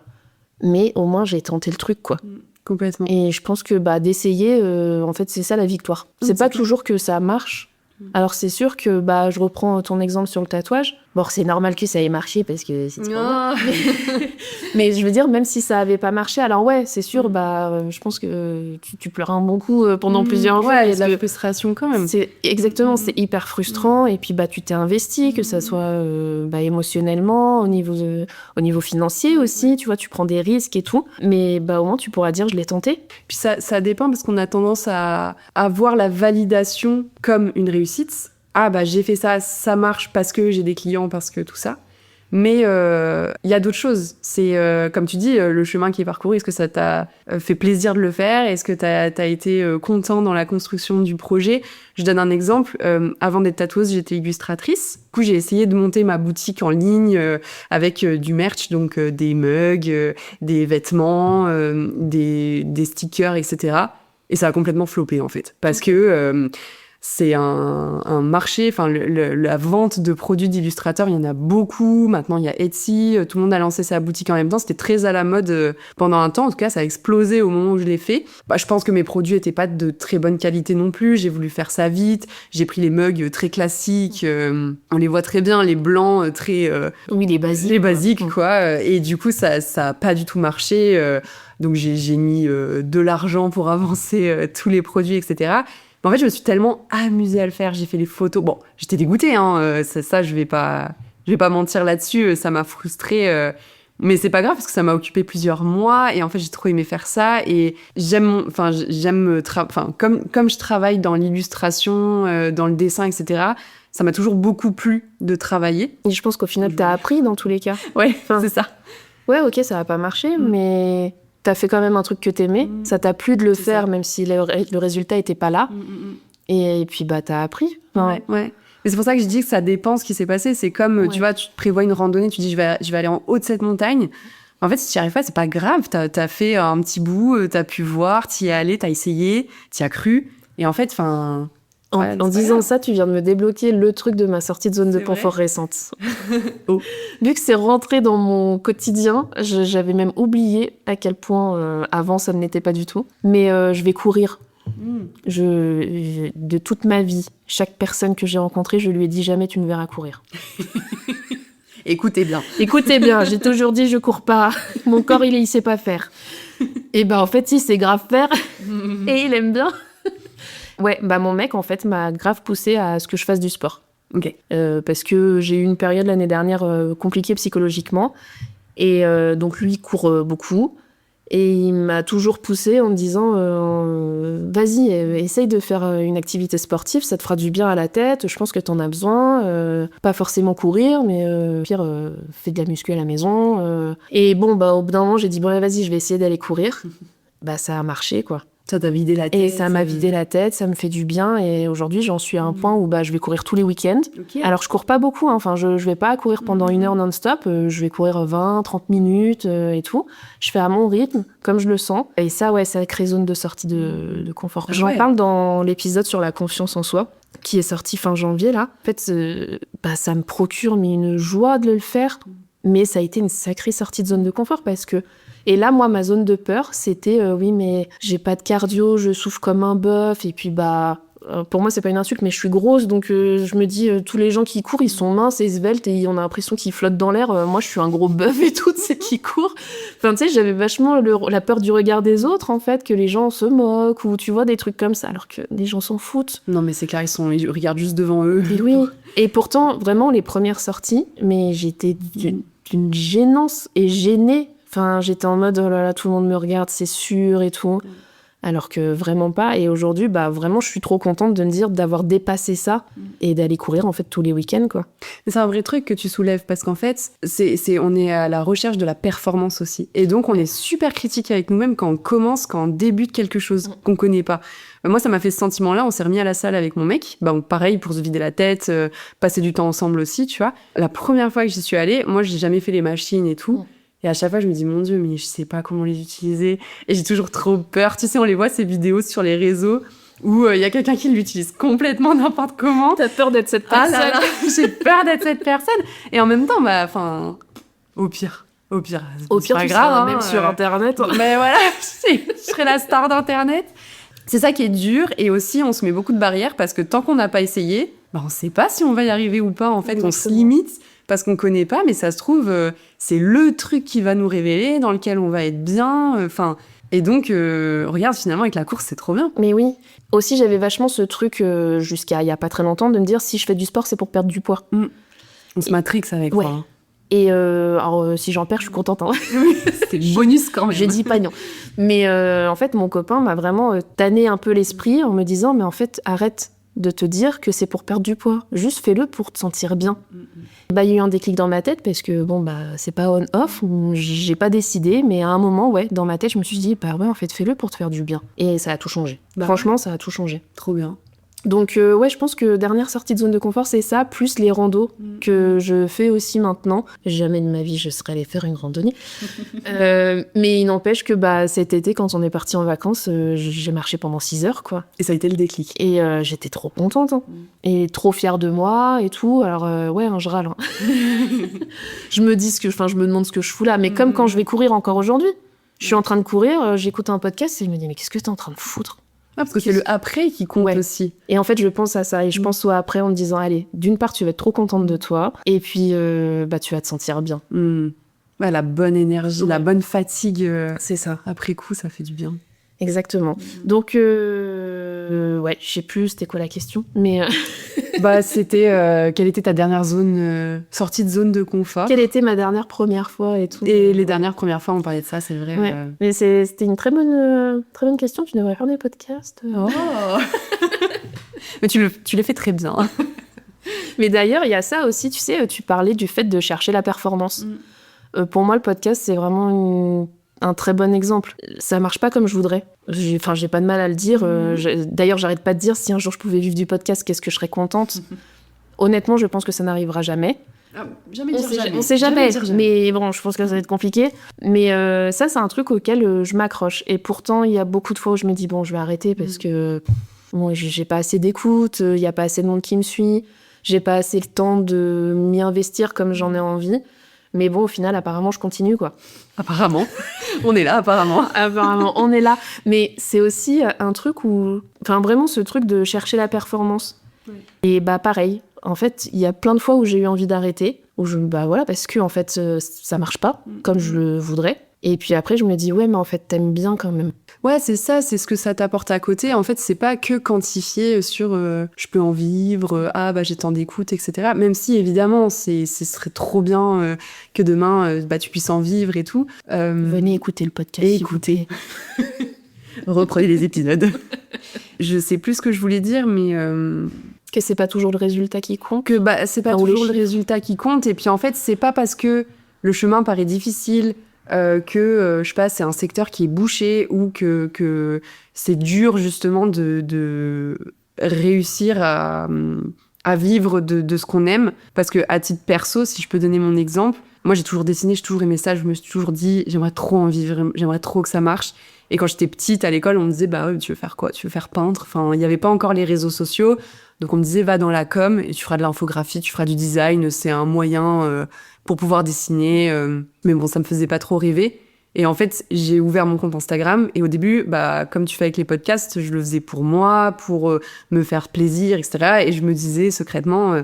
Mais au moins, j'ai tenté le truc, quoi. Complètement. Et je pense que d'essayer, en fait, c'est ça la victoire. C'est pas toujours que ça marche. Alors, c'est sûr que je reprends ton exemple sur le tatouage. Bon, c'est normal que ça ait marché parce que c'est trop bien. Mais je veux dire, même si ça avait pas marché, alors ouais, c'est sûr, je pense que tu pleurais un bon coup pendant plusieurs jours. Ouais, il y a de la frustration quand même. Exactement, c'est hyper frustrant. Et puis, tu t'es investi, que ça soit émotionnellement, au niveau financier aussi, tu vois, tu prends des risques et tout. Mais au moins, tu pourras dire, je l'ai tenté. Puis ça dépend parce qu'on a tendance à voir la validation comme une réussite. J'ai fait ça, ça marche parce que j'ai des clients, parce que tout ça. Mais il y a d'autres choses. C'est, comme tu dis, le chemin qui est parcouru, est-ce que ça t'a fait plaisir de le faire ? Est-ce que t'as été content dans la construction du projet ? Je donne un exemple. Avant d'être tatoueuse, j'étais illustratrice. Du coup, j'ai essayé de monter ma boutique en ligne avec du merch, donc des mugs, des vêtements, des stickers, etc. Et ça a complètement floppé, en fait. Parce que... c'est un marché, enfin la vente de produits d'illustrateurs, il y en a beaucoup. Maintenant, il y a Etsy, tout le monde a lancé sa boutique en même temps. C'était très à la mode pendant un temps. En tout cas, ça a explosé au moment où je l'ai fait. Je pense que mes produits étaient pas de très bonne qualité non plus. J'ai voulu faire ça vite. J'ai pris les mugs très classiques. On les voit très bien, les blancs très... oui, les basiques. Les basiques, quoi. Et du coup, ça a pas du tout marché. Donc, j'ai mis de l'argent pour avancer tous les produits, etc. Mais en fait, je me suis tellement amusée à le faire. J'ai fait les photos. Bon, j'étais dégoûtée, hein. Ça, je vais pas mentir là-dessus. Ça m'a frustrée. Mais c'est pas grave parce que ça m'a occupé plusieurs mois. Et en fait, j'ai trop aimé faire ça. Et comme je travaille dans l'illustration, dans le dessin, etc., ça m'a toujours beaucoup plu de travailler. Et je pense qu'au final, t'as appris dans tous les cas. Ouais, c'est ça. Ouais, ok, ça a pas marché, mais... T'as fait quand même un truc que t'aimais, ça t'a plu de le faire, même si le résultat était pas là. Et puis, t'as appris. Ouais. Mais c'est pour ça que je dis que ça dépend ce qui s'est passé. C'est comme, tu vois, tu prévois une randonnée, tu dis, je vais aller en haut de cette montagne. En fait, si tu n'y arrives pas, c'est pas grave. T'as fait un petit bout, t'as pu voir, t'y es allé, t'as essayé, t'y as cru. Et en fait, en disant ça, tu viens de me débloquer le truc de ma sortie de zone de confort récente. Vu que c'est rentré dans mon quotidien, j'avais même oublié à quel point avant ça ne l'était pas du tout. Mais je vais courir. De toute ma vie, chaque personne que j'ai rencontrée, je lui ai dit jamais tu ne verras courir. Écoutez bien, j'ai toujours dit je cours pas. Mon corps il sait pas faire. Et en fait il sait grave faire et il aime bien. Ouais, mon mec, en fait, m'a grave poussé à ce que je fasse du sport. Ok. Parce que j'ai eu une période l'année dernière compliquée psychologiquement. Et donc, lui, il court beaucoup. Et il m'a toujours poussé en me disant vas-y, essaye de faire une activité sportive, ça te fera du bien à la tête, je pense que t'en as besoin. Pas forcément courir, mais pire, fais de la muscu à la maison. Et bon, au bout d'un moment, j'ai dit bon, vas-y, je vais essayer d'aller courir. Ça a marché, quoi. Ça t'a vidé la tête. Et ça m'a vidé la tête, ça me fait du bien. Et aujourd'hui, j'en suis à un point où je vais courir tous les week-ends. Okay. Alors, je cours pas beaucoup. Hein. Enfin, je vais pas courir pendant 1 heure non-stop. Je vais courir 20, 30 minutes et tout. Je fais à mon rythme, comme je le sens. Et ça, ouais, ça crée zone de sortie de confort. J'en parle dans l'épisode sur la confiance en soi, qui est sorti fin janvier, là. En fait, ça me procure une joie de le faire. Mais ça a été une sacrée sortie de zone de confort parce que... Et là, moi, ma zone de peur, c'était oui, mais j'ai pas de cardio, je souffle comme un bœuf. Et puis, pour moi, c'est pas une insulte, mais je suis grosse. Donc, je me dis, tous les gens qui courent, ils sont minces et sveltes et on a l'impression qu'ils flottent dans l'air. Moi, je suis un gros bœuf et tout, tu sais, qui court. Enfin, tu sais, j'avais vachement la peur du regard des autres, en fait, que les gens se moquent ou tu vois, des trucs comme ça, alors que les gens s'en foutent. Non, mais c'est clair, ils regardent juste devant eux. Et oui. Et pourtant, vraiment, les premières sorties, mais j'étais d'une gênance et gênée. Enfin, j'étais en mode, oh là là, tout le monde me regarde, c'est sûr et tout. Alors que vraiment pas. Et aujourd'hui, vraiment, je suis trop contente de me dire d'avoir dépassé ça et d'aller courir, en fait, tous les week-ends, quoi. C'est un vrai truc que tu soulèves parce qu'en fait, on est à la recherche de la performance aussi. Et donc, on est super critique avec nous-mêmes quand on commence, quand on débute quelque chose qu'on connaît pas. Moi, ça m'a fait ce sentiment-là. On s'est remis à la salle avec mon mec. Pareil, pour se vider la tête, passer du temps ensemble aussi, tu vois. La première fois que j'y suis allée, moi, j'ai jamais fait les machines et tout. Et à chaque fois, je me dis, mon Dieu, mais je sais pas comment les utiliser. Et j'ai toujours trop peur. Tu sais, on les voit, ces vidéos sur les réseaux où il y a quelqu'un qui l'utilise complètement n'importe comment. T'as peur d'être cette personne. Ah là là, j'ai peur d'être cette personne. Et en même temps, au pire, c'est pas grave. Même sur Internet. Mais voilà, je serai la star d'Internet. C'est ça qui est dur. Et aussi, on se met beaucoup de barrières parce que tant qu'on n'a pas essayé, on sait pas si on va y arriver ou pas. En fait, on se limite parce qu'on connaît pas, mais ça se trouve, c'est le truc qui va nous révéler, dans lequel on va être bien. Et donc, regarde, finalement, avec la course, c'est trop bien. Mais oui. Aussi, j'avais vachement ce truc, jusqu'à il y a pas très longtemps, de me dire, si je fais du sport, c'est pour perdre du poids. On se matrix avec ouais. quoi. Hein. Et alors, si j'en perds, je suis contente. Hein. C'est le bonus quand même. Je dis pas non. Mais en fait, mon copain m'a vraiment tanné un peu l'esprit en me disant, mais en fait, arrête de te dire que c'est pour perdre du poids. Juste fais-le pour te sentir bien. Il y a eu un déclic dans ma tête parce que, c'est pas on-off, j'ai pas décidé, mais à un moment, dans ma tête, je me suis dit, en fait, fais-le pour te faire du bien. Et ça a tout changé. Franchement, ça a tout changé. Trop bien. Donc, je pense que dernière sortie de zone de confort, c'est ça, plus les randos que je fais aussi maintenant. Jamais de ma vie, je serais allée faire une randonnée. Mais il n'empêche que cet été, quand on est parti en vacances, j'ai marché pendant 6 heures, quoi. Et ça a été le déclic. Et j'étais trop contente, hein. Et trop fière de moi et tout. Alors, je râle. Hein. Je me demande ce que je fous là. Mais comme quand je vais courir encore aujourd'hui, je suis en train de courir, j'écoute un podcast et je me dis, mais qu'est-ce que t'es en train de foutre ? Parce que c'est le après qui compte aussi. Et en fait, je pense à ça. Et je pense au après en me disant, allez, d'une part, tu vas être trop contente de toi. Et puis, tu vas te sentir bien. La bonne énergie, la bonne fatigue. C'est ça. Après coup, ça fait du bien. Exactement. Donc, je sais plus c'était quoi la question. Mais c'était quelle était ta dernière sortie de zone de confort. Quelle était ma dernière première fois et tout. Et les dernières premières fois, on parlait de ça, c'est vrai. Ouais. Mais c'était une très bonne question. Tu devrais faire des podcasts. Oh. Mais tu le fais très bien. Mais d'ailleurs, il y a ça aussi, tu sais, tu parlais du fait de chercher la performance. Pour moi, le podcast, c'est vraiment un très bon exemple. Ça marche pas comme je voudrais. J'ai pas de mal à le dire. D'ailleurs, j'arrête pas de dire si un jour je pouvais vivre du podcast, qu'est-ce que je serais contente. Honnêtement, je pense que ça n'arrivera jamais. Jamais dire jamais. On sait jamais. Mais bon, je pense que ça va être compliqué. Mais ça, c'est un truc auquel je m'accroche. Et pourtant, il y a beaucoup de fois où je me dis, je vais arrêter parce que j'ai pas assez d'écoute, il y a pas assez de monde qui me suit, j'ai pas assez le temps de m'y investir comme j'en ai envie. Mais bon, au final, apparemment, je continue, quoi. Apparemment. On est là, apparemment. Apparemment, on est là. Mais c'est aussi un truc où... vraiment, ce truc de chercher la performance. Oui. Et pareil. En fait, il y a plein de fois où j'ai eu envie d'arrêter. Où parce que, en fait, ça marche pas comme je le voudrais. Et puis après, je me dis, ouais, mais en fait, t'aimes bien quand même. Ouais, c'est ça, c'est ce que ça t'apporte à côté. En fait, c'est pas que quantifié sur je peux en vivre, j'ai tant d'écoute, etc. Même si, évidemment, ce serait trop bien que demain, tu puisses en vivre et tout. Venez écouter le podcast. Et écoutez. Reprenez les épisodes. Je sais plus ce que je voulais dire, mais... Que c'est pas toujours le résultat qui compte. Que c'est pas toujours le résultat qui compte. Et puis, en fait, c'est pas parce que le chemin paraît difficile... que, je sais pas, c'est un secteur qui est bouché ou que c'est dur, justement, de réussir à vivre de ce qu'on aime. Parce que, à titre perso, si je peux donner mon exemple, moi, j'ai toujours dessiné, j'ai toujours aimé ça, je me suis toujours dit, j'aimerais trop en vivre, j'aimerais trop que ça marche. Et quand j'étais petite, à l'école, on me disait, tu veux faire quoi ? Tu veux faire peintre ? Enfin, il n'y avait pas encore les réseaux sociaux. Donc, on me disait, va dans la com et tu feras de l'infographie, tu feras du design. C'est un moyen pour pouvoir dessiner. Mais bon, ça me faisait pas trop rêver. Et en fait, j'ai ouvert mon compte Instagram. Et au début, comme tu fais avec les podcasts, je le faisais pour moi, pour me faire plaisir, etc. Et je me disais secrètement,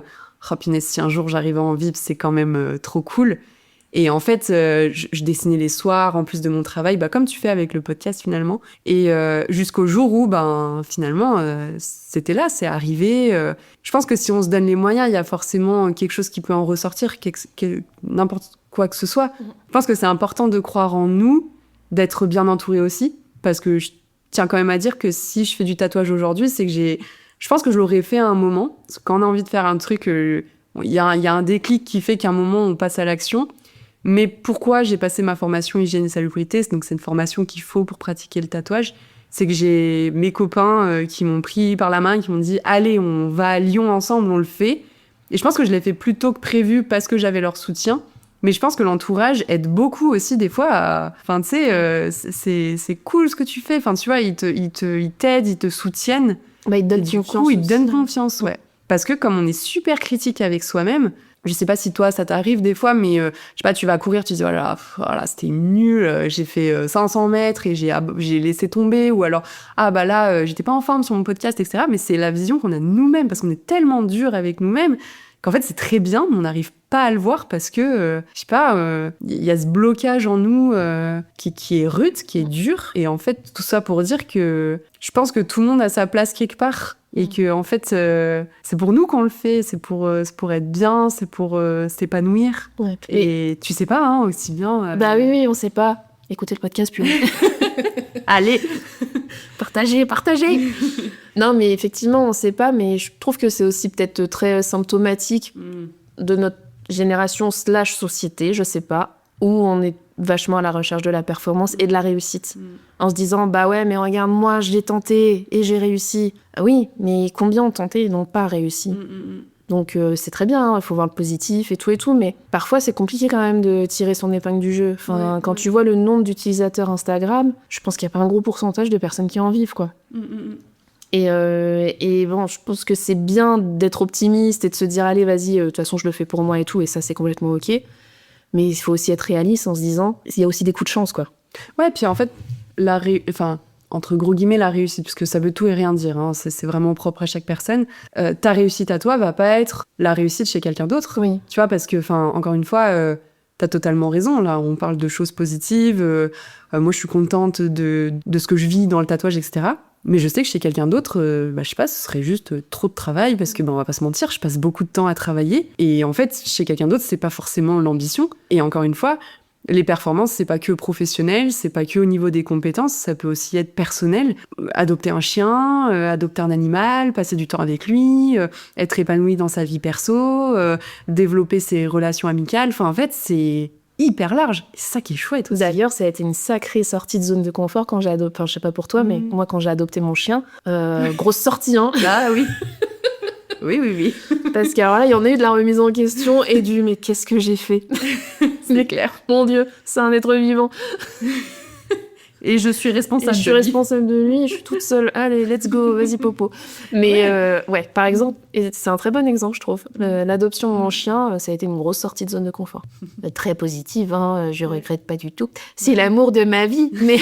punaise, si un jour j'arrive à en vivre, c'est quand même trop cool. Et en fait, je dessinais les soirs, en plus de mon travail, comme tu fais avec le podcast, finalement. Et jusqu'au jour où, finalement, c'était là, c'est arrivé. Je pense que si on se donne les moyens, il y a forcément quelque chose qui peut en ressortir, n'importe quoi que ce soit. Je pense que c'est important de croire en nous, d'être bien entouré aussi, parce que je tiens quand même à dire que si je fais du tatouage aujourd'hui, c'est que je pense que je l'aurais fait à un moment. Parce que quand on a envie de faire un truc, il y a un déclic qui fait qu'à un moment, on passe à l'action. Mais pourquoi j'ai passé ma formation hygiène et salubrité, donc c'est une formation qu'il faut pour pratiquer le tatouage, c'est que j'ai mes copains qui m'ont pris par la main, qui m'ont dit « Allez, on va à Lyon ensemble, on le fait ». Et je pense que je l'ai fait plus tôt que prévu parce que j'avais leur soutien. Mais je pense que l'entourage aide beaucoup aussi des fois. Enfin, tu sais, c'est cool ce que tu fais. Enfin, tu vois, ils t'aident, ils te soutiennent. Bah, ils te donnent Du confiance. coup, ils te donnent confiance, ouais. Parce que comme on est super critique avec soi-même, je sais pas si toi ça t'arrive des fois, mais je sais pas, tu vas courir, tu te dis voilà, c'était nul, j'ai fait 500 mètres et j'ai laissé tomber, ou alors j'étais pas en forme sur mon podcast, etc. Mais c'est la vision qu'on a de nous-mêmes, parce qu'on est tellement dur avec nous-mêmes qu'en fait c'est très bien, mais on n'arrive pas à le voir parce que je sais pas, il y a ce blocage en nous qui est rude, qui est dur, et en fait tout ça pour dire que je pense que tout le monde a sa place quelque part. Et que en fait, c'est pour nous qu'on le fait, c'est pour être bien, c'est pour s'épanouir. Ouais. Et tu sais pas, hein, aussi bien. Bah oui, on sait pas. Écoutez le podcast plus. Allez, partagez. Non, mais effectivement, on sait pas. Mais je trouve que c'est aussi peut-être très symptomatique de notre génération / société, je sais pas, où on est vachement à la recherche de la performance et de la réussite. En se disant, bah ouais, mais regarde, moi, je l'ai tenté et j'ai réussi. Ah oui, mais combien ont tenté et n'ont pas réussi? Donc c'est très bien, il faut voir le positif et tout, mais parfois c'est compliqué quand même de tirer son épingle du jeu. Enfin, quand tu vois le nombre d'utilisateurs Instagram, je pense qu'il n'y a pas un gros pourcentage de personnes qui en vivent, quoi. Et bon, je pense que c'est bien d'être optimiste et de se dire, allez, vas-y, de toute façon, je le fais pour moi et tout, et ça, c'est complètement OK. Mais il faut aussi être réaliste en se disant, il y a aussi des coups de chance, quoi. Ouais, puis en fait, entre gros guillemets, la réussite, puisque ça veut tout et rien dire, hein, c'est vraiment propre à chaque personne. Ta réussite à toi va pas être la réussite chez quelqu'un d'autre. Oui. Tu vois, parce que, encore une fois, t'as totalement raison. Là, on parle de choses positives. Moi, je suis contente de ce que je vis dans le tatouage, etc. Mais je sais que chez quelqu'un d'autre, je sais pas, ce serait juste trop de travail, parce que, on va pas se mentir, je passe beaucoup de temps à travailler. Et en fait, chez quelqu'un d'autre, c'est pas forcément l'ambition. Et encore une fois, les performances, c'est pas que professionnel, c'est pas que au niveau des compétences, ça peut aussi être personnel. Adopter un chien, adopter un animal, passer du temps avec lui, être épanoui dans sa vie perso, développer ses relations amicales. Enfin, en fait, c'est hyper large. C'est ça qui est chouette aussi. D'ailleurs, ça a été une sacrée sortie de zone de confort quand j'ai adopté... Enfin, je sais pas pour toi, mais moi, quand j'ai adopté mon chien, grosse sortie, hein. Ah oui. Oui. Parce qu'alors là, il y en a eu de la remise en question et du « mais qu'est-ce que j'ai fait ?» C'est clair. Mon Dieu, c'est un être vivant. Et je suis responsable je suis responsable de lui, je suis toute seule. Allez, let's go, vas-y popo. Mais ouais, par exemple, et c'est un très bon exemple, je trouve. L'adoption de mon chien, ça a été une grosse sortie de zone de confort. Très positive, hein, je regrette pas du tout. C'est l'amour de ma vie, mais...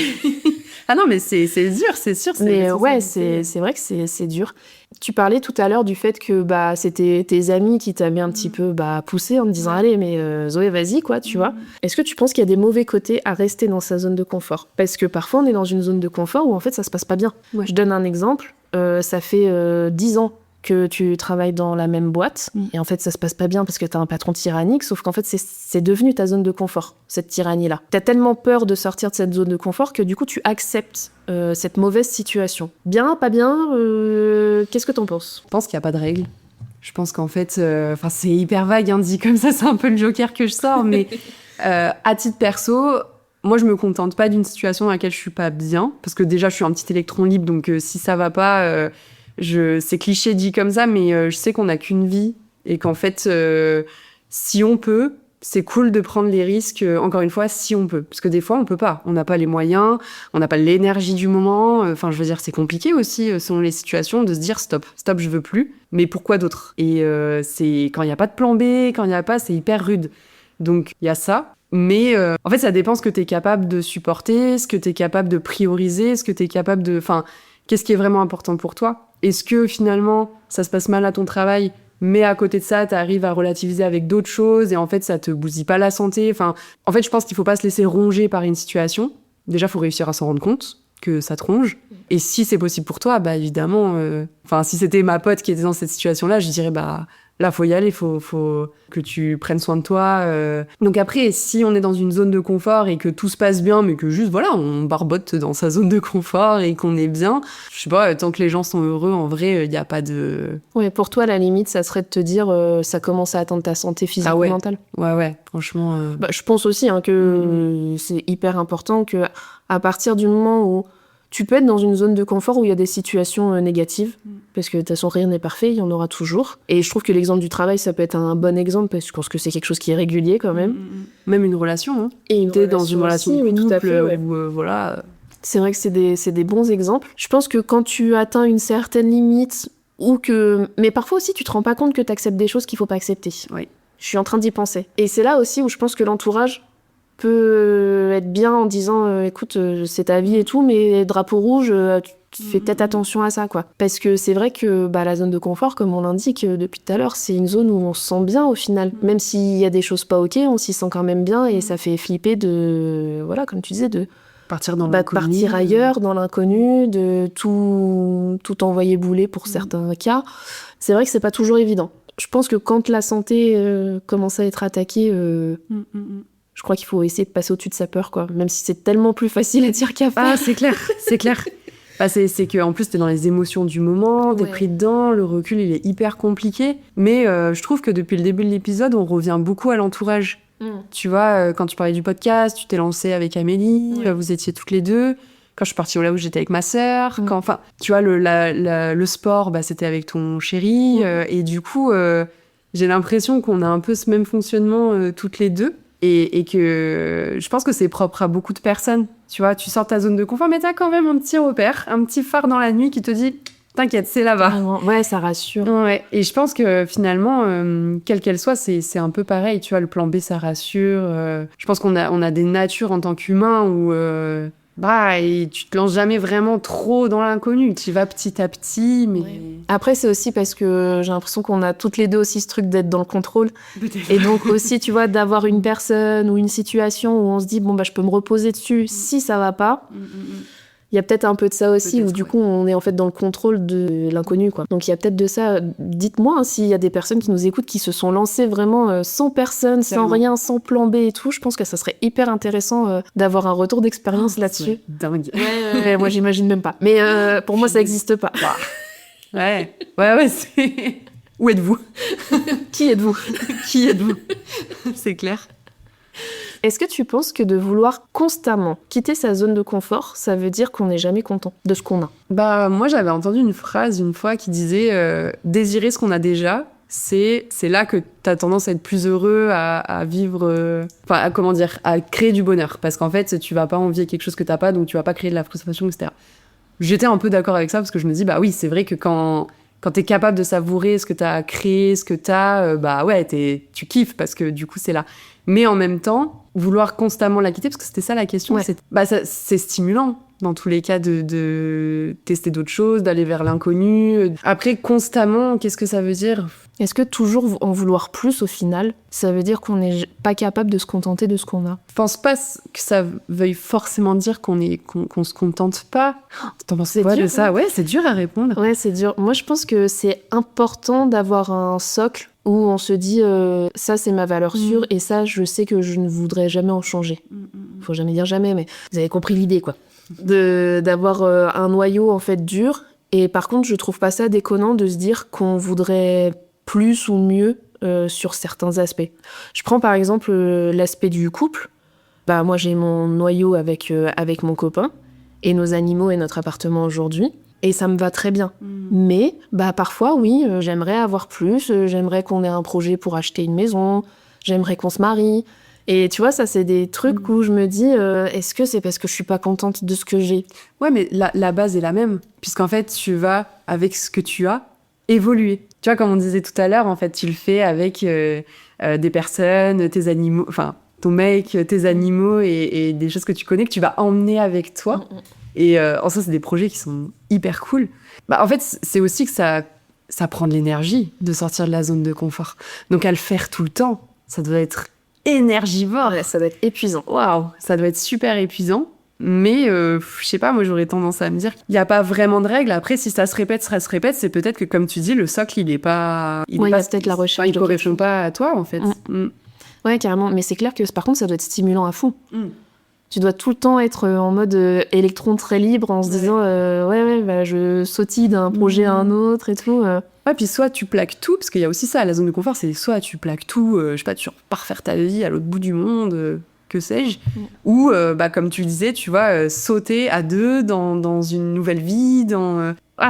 Ah non, mais c'est dur, c'est sûr. Mais ouais, c'est vrai que c'est dur. Tu parlais tout à l'heure du fait que c'était tes amis qui t'avaient un petit peu poussé en te disant « Allez, mais Zoé, vas-y, quoi, tu vois ». Est-ce que tu penses qu'il y a des mauvais côtés à rester dans sa zone de confort? Parce que parfois, on est dans une zone de confort où, en fait, ça se passe pas bien. Ouais. Je donne un exemple. Ça fait 10 ans que tu travailles dans la même boîte, et en fait, ça se passe pas bien parce que t'as un patron tyrannique, sauf qu'en fait, c'est devenu ta zone de confort, cette tyrannie-là. T'as tellement peur de sortir de cette zone de confort que du coup, tu acceptes cette mauvaise situation. Bien, pas bien, qu'est-ce que t'en penses? Je pense qu'il n'y a pas de règle. Je pense qu'en fait, c'est hyper vague, hein, dit comme ça, c'est un peu le joker que je sors, mais à titre perso, moi, je me contente pas d'une situation dans laquelle je suis pas bien, parce que déjà, je suis un petit électron libre, donc si ça va pas... c'est cliché dit comme ça, mais je sais qu'on n'a qu'une vie et qu'en fait, si on peut, c'est cool de prendre les risques, encore une fois, si on peut. Parce que des fois, on peut pas. On n'a pas les moyens, on n'a pas l'énergie du moment. Enfin, je veux dire, c'est compliqué aussi, selon les situations, de se dire stop, je veux plus. Mais pourquoi d'autre? Et c'est quand il n'y a pas de plan B, quand il n'y a pas, c'est hyper rude. Donc, il y a ça. Mais en fait, ça dépend ce que tu es capable de supporter, ce que tu es capable de prioriser, ce que tu es capable de... Enfin, qu'est-ce qui est vraiment important pour toi? Est-ce que finalement, ça se passe mal à ton travail, mais à côté de ça, tu arrives à relativiser avec d'autres choses et en fait, ça te bousille pas la santé? Enfin, en fait, je pense qu'il faut pas se laisser ronger par une situation. Déjà, il faut réussir à s'en rendre compte que ça te ronge. Et si c'est possible pour toi, évidemment, si c'était ma pote qui était dans cette situation-là, je dirais, Là, faut y aller, faut que tu prennes soin de toi. Donc après, si on est dans une zone de confort et que tout se passe bien, mais que juste, voilà, on barbote dans sa zone de confort et qu'on est bien, je sais pas, tant que les gens sont heureux, en vrai, il n'y a pas de... Ouais, pour toi, la limite, ça serait de te dire, ça commence à atteindre ta santé physique ou mentale. Ouais, franchement... Bah, je pense aussi que c'est hyper important que à partir du moment où tu peux être dans une zone de confort où il y a des situations négatives, parce que de toute façon, rien n'est parfait, il y en aura toujours. Et je trouve que l'exemple du travail, ça peut être un bon exemple, parce que je pense que c'est quelque chose qui est régulier quand même. Même une relation, hein. Et t'es dans une relation de couple, tout à fait, ouais. où, voilà... C'est vrai que c'est des bons exemples. Je pense que quand tu atteins une certaine limite, mais parfois aussi, tu te rends pas compte que tu acceptes des choses qu'il faut pas accepter. Oui. Je suis en train d'y penser. Et c'est là aussi où je pense que l'entourage peut être bien en disant écoute, c'est ta vie et tout, mais drapeau rouge, tu fais peut-être attention à ça, quoi. Parce que c'est vrai que la zone de confort, comme on l'indique depuis tout à l'heure, c'est une zone où on se sent bien au final. Même s'il y a des choses pas ok, on s'y sent quand même bien et ça fait flipper de, voilà, comme tu disais, de partir dans l'inconnu. Partir ailleurs, dans l'inconnu, de tout envoyer bouler pour certains cas. C'est vrai que c'est pas toujours évident. Je pense que quand la santé commence à être attaquée, je crois qu'il faut essayer de passer au-dessus de sa peur, quoi. Même si c'est tellement plus facile à dire qu'à faire. Ah, c'est clair. C'est que en plus t'es dans les émotions du moment, t'es pris dedans, le recul il est hyper compliqué. Mais je trouve que depuis le début de l'épisode, on revient beaucoup à l'entourage. Tu vois, quand tu parlais du podcast, tu t'es lancée avec Amélie, vous étiez toutes les deux. Quand je suis partie au Laos, j'étais avec ma sœur. Enfin, tu vois, le sport, c'était avec ton chéri. Et du coup, j'ai l'impression qu'on a un peu ce même fonctionnement toutes les deux. Et que je pense que c'est propre à beaucoup de personnes. Tu vois, tu sors de ta zone de confort, mais t'as quand même un petit repère, un petit phare dans la nuit qui te dit « T'inquiète, c'est là-bas ». Ouais, ça rassure. Ouais. Et je pense que finalement, quelle qu'elle soit, c'est un peu pareil. Tu vois, le plan B, ça rassure. Je pense qu'on a des natures en tant qu'humains où... et tu te lances jamais vraiment trop dans l'inconnu. Tu y vas petit à petit, mais... Ouais. Après, c'est aussi parce que j'ai l'impression qu'on a toutes les deux aussi ce truc d'être dans le contrôle. Et donc aussi, tu vois, d'avoir une personne ou une situation où on se dit, je peux me reposer dessus si ça va pas. Il y a peut-être un peu de ça aussi, où du coup, on est en fait dans le contrôle de l'inconnu, quoi. Donc il y a peut-être de ça. Dites-moi s'il y a des personnes qui nous écoutent, qui se sont lancées vraiment sans personne, sans rien, sans plan B et tout. Je pense que ça serait hyper intéressant d'avoir un retour d'expérience là-dessus. Dingue. Ouais, moi, j'imagine même pas. Mais pour moi, ça n'existe pas. Ouais, c'est... Où êtes-vous ? Qui êtes-vous ? Qui êtes-vous ? C'est clair. Est-ce que tu penses que de vouloir constamment quitter sa zone de confort, ça veut dire qu'on n'est jamais content de ce qu'on a ? Moi, j'avais entendu une phrase une fois qui disait désirer ce qu'on a déjà, c'est là que t'as tendance à être plus heureux, à vivre... à créer du bonheur. Parce qu'en fait, tu vas pas envier quelque chose que t'as pas, donc tu vas pas créer de la frustration, etc. J'étais un peu d'accord avec ça, parce que je me dis, oui, c'est vrai que quand t'es capable de savourer ce que t'as créé, ce que t'as, tu kiffes, parce que du coup, c'est là. Mais en même temps, vouloir constamment la quitter, parce que c'était ça la question, c'est stimulant, dans tous les cas, de tester d'autres choses, d'aller vers l'inconnu. Après, constamment, qu'est-ce que ça veut dire ? Est-ce que toujours en vouloir plus, au final, ça veut dire qu'on n'est pas capable de se contenter de ce qu'on a ? Je pense pas que ça veuille forcément dire qu'on se contente pas. T'en penses quoi de ça ? Ouais, c'est dur à répondre. Ouais, c'est dur. Moi, je pense que c'est important d'avoir un socle où on se dit ça, c'est ma valeur sûre et ça, je sais que je ne voudrais jamais en changer. Faut jamais dire jamais, mais vous avez compris l'idée, quoi. D'avoir un noyau, en fait, dur. Et par contre, je trouve pas ça déconnant de se dire qu'on voudrait plus ou mieux sur certains aspects. Je prends par exemple l'aspect du couple. Moi, j'ai mon noyau avec mon copain et nos animaux et notre appartement aujourd'hui. Et ça me va très bien. Mais parfois, oui, j'aimerais avoir plus. J'aimerais qu'on ait un projet pour acheter une maison. J'aimerais qu'on se marie. Et tu vois, ça, c'est des trucs où je me dis, est-ce que c'est parce que je suis pas contente de ce que j'ai ? Ouais, mais la base est la même. Puisqu'en fait, tu vas, avec ce que tu as, évoluer. Tu vois, comme on disait tout à l'heure, en fait, tu le fais avec des personnes, tes animaux, enfin, ton mec, tes animaux et des choses que tu connais, que tu vas emmener avec toi. Et en ça, c'est des projets qui sont hyper cool. En fait, c'est aussi que ça prend de l'énergie de sortir de la zone de confort. Donc, à le faire tout le temps, ça doit être énergivore. Ouais, ça doit être épuisant. Waouh, ça doit être super épuisant. Mais je sais pas, moi j'aurais tendance à me dire qu'il n'y a pas vraiment de règles. Après, si ça se répète, c'est peut-être que, comme tu dis, le socle, il est pas... Il y a peut-être la recherche. Il ne correspond pas à toi, en fait. Ouais, carrément. Mais c'est clair que, par contre, ça doit être stimulant à fou. Tu dois tout le temps être en mode électron très libre, en se disant je sautille d'un projet à un autre et tout. Ouais, puis soit tu plaques tout, parce qu'il y a aussi ça, la zone de confort, c'est soit tu plaques tout, je sais pas, tu repars faire ta vie à l'autre bout du monde, que sais-je, ou comme tu le disais, tu vois, sauter à deux dans une nouvelle vie,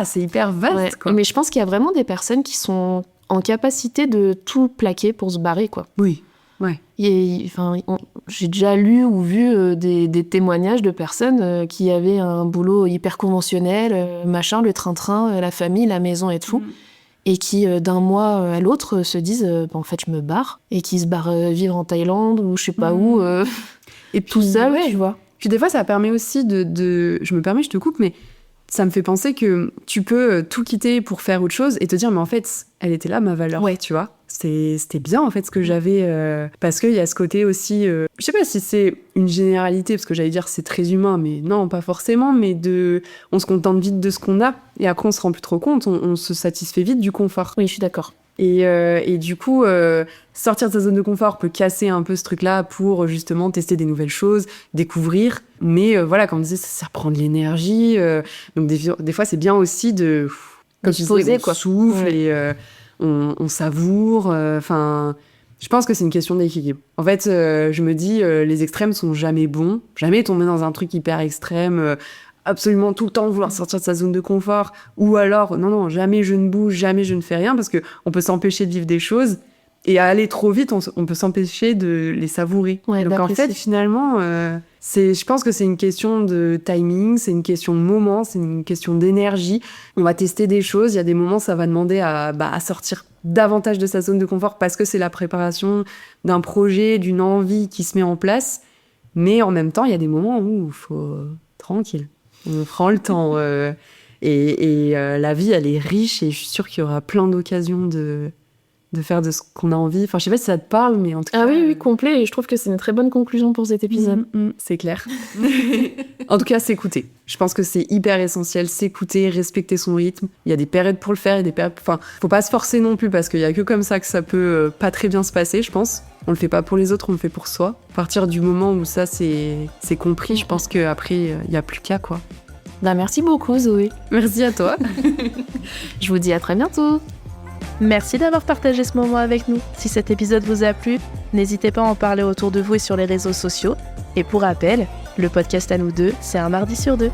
c'est hyper vaste, quoi. Mais je pense qu'il y a vraiment des personnes qui sont en capacité de tout plaquer pour se barrer, quoi. Oui. Ouais. J'ai déjà lu ou vu des témoignages de personnes qui avaient un boulot hyper conventionnel, le train-train, la famille, la maison et tout, et qui d'un mois à l'autre se disent en fait je me barre, et qui se barrent vivre en Thaïlande ou je sais pas où, et puis, tout seul, tu vois. Puis des fois ça permet aussi je me permets, je te coupe, mais ça me fait penser que tu peux tout quitter pour faire autre chose et te dire mais en fait elle était là ma valeur, tu vois. C'était bien en fait ce que j'avais, parce qu'il y a ce côté aussi, je sais pas si c'est une généralité, parce que j'allais dire c'est très humain, mais non, pas forcément, mais on se contente vite de ce qu'on a et après on se rend plus trop compte, on se satisfait vite du confort. Oui, je suis d'accord. Et du coup, sortir de sa zone de confort peut casser un peu ce truc-là pour justement tester des nouvelles choses, découvrir. Mais voilà, comme on disait, ça reprend de l'énergie. Donc des fois, c'est bien aussi de comme tu disais, on souffle et on savoure. Je pense que c'est une question d'équilibre. En fait, je me dis, les extrêmes sont jamais bons. Jamais tomber dans un truc hyper extrême. Absolument tout le temps vouloir sortir de sa zone de confort, ou alors non, jamais je ne bouge, jamais je ne fais rien, parce que on peut s'empêcher de vivre des choses, et à aller trop vite, on peut s'empêcher de les savourer. Donc en fait, finalement, je pense que c'est une question de timing, c'est une question de moment, c'est une question d'énergie. On va tester des choses, il y a des moments, ça va demander à sortir davantage de sa zone de confort, parce que c'est la préparation d'un projet, d'une envie qui se met en place, mais en même temps, il y a des moments où il faut tranquille. On prend le temps et la vie, elle est riche et je suis sûre qu'il y aura plein d'occasions de faire de ce qu'on a envie. Enfin, je sais pas si ça te parle, mais en tout cas... Ah oui, complet. Et je trouve que c'est une très bonne conclusion pour cet épisode. C'est clair. En tout cas, s'écouter. Je pense que c'est hyper essentiel. S'écouter, respecter son rythme. Il y a des périodes pour le faire et des périodes... Enfin, faut pas se forcer non plus parce qu'il y a que comme ça que ça peut pas très bien se passer, je pense. On le fait pas pour les autres, on le fait pour soi. À partir du moment où ça, c'est compris, je pense qu'après, il y a plus qu'à, quoi. Merci beaucoup, Zoé. Merci à toi. Je vous dis à très bientôt. Merci d'avoir partagé ce moment avec nous. Si cet épisode vous a plu, n'hésitez pas à en parler autour de vous et sur les réseaux sociaux. Et pour rappel, le podcast à nous deux, c'est un mardi sur 2.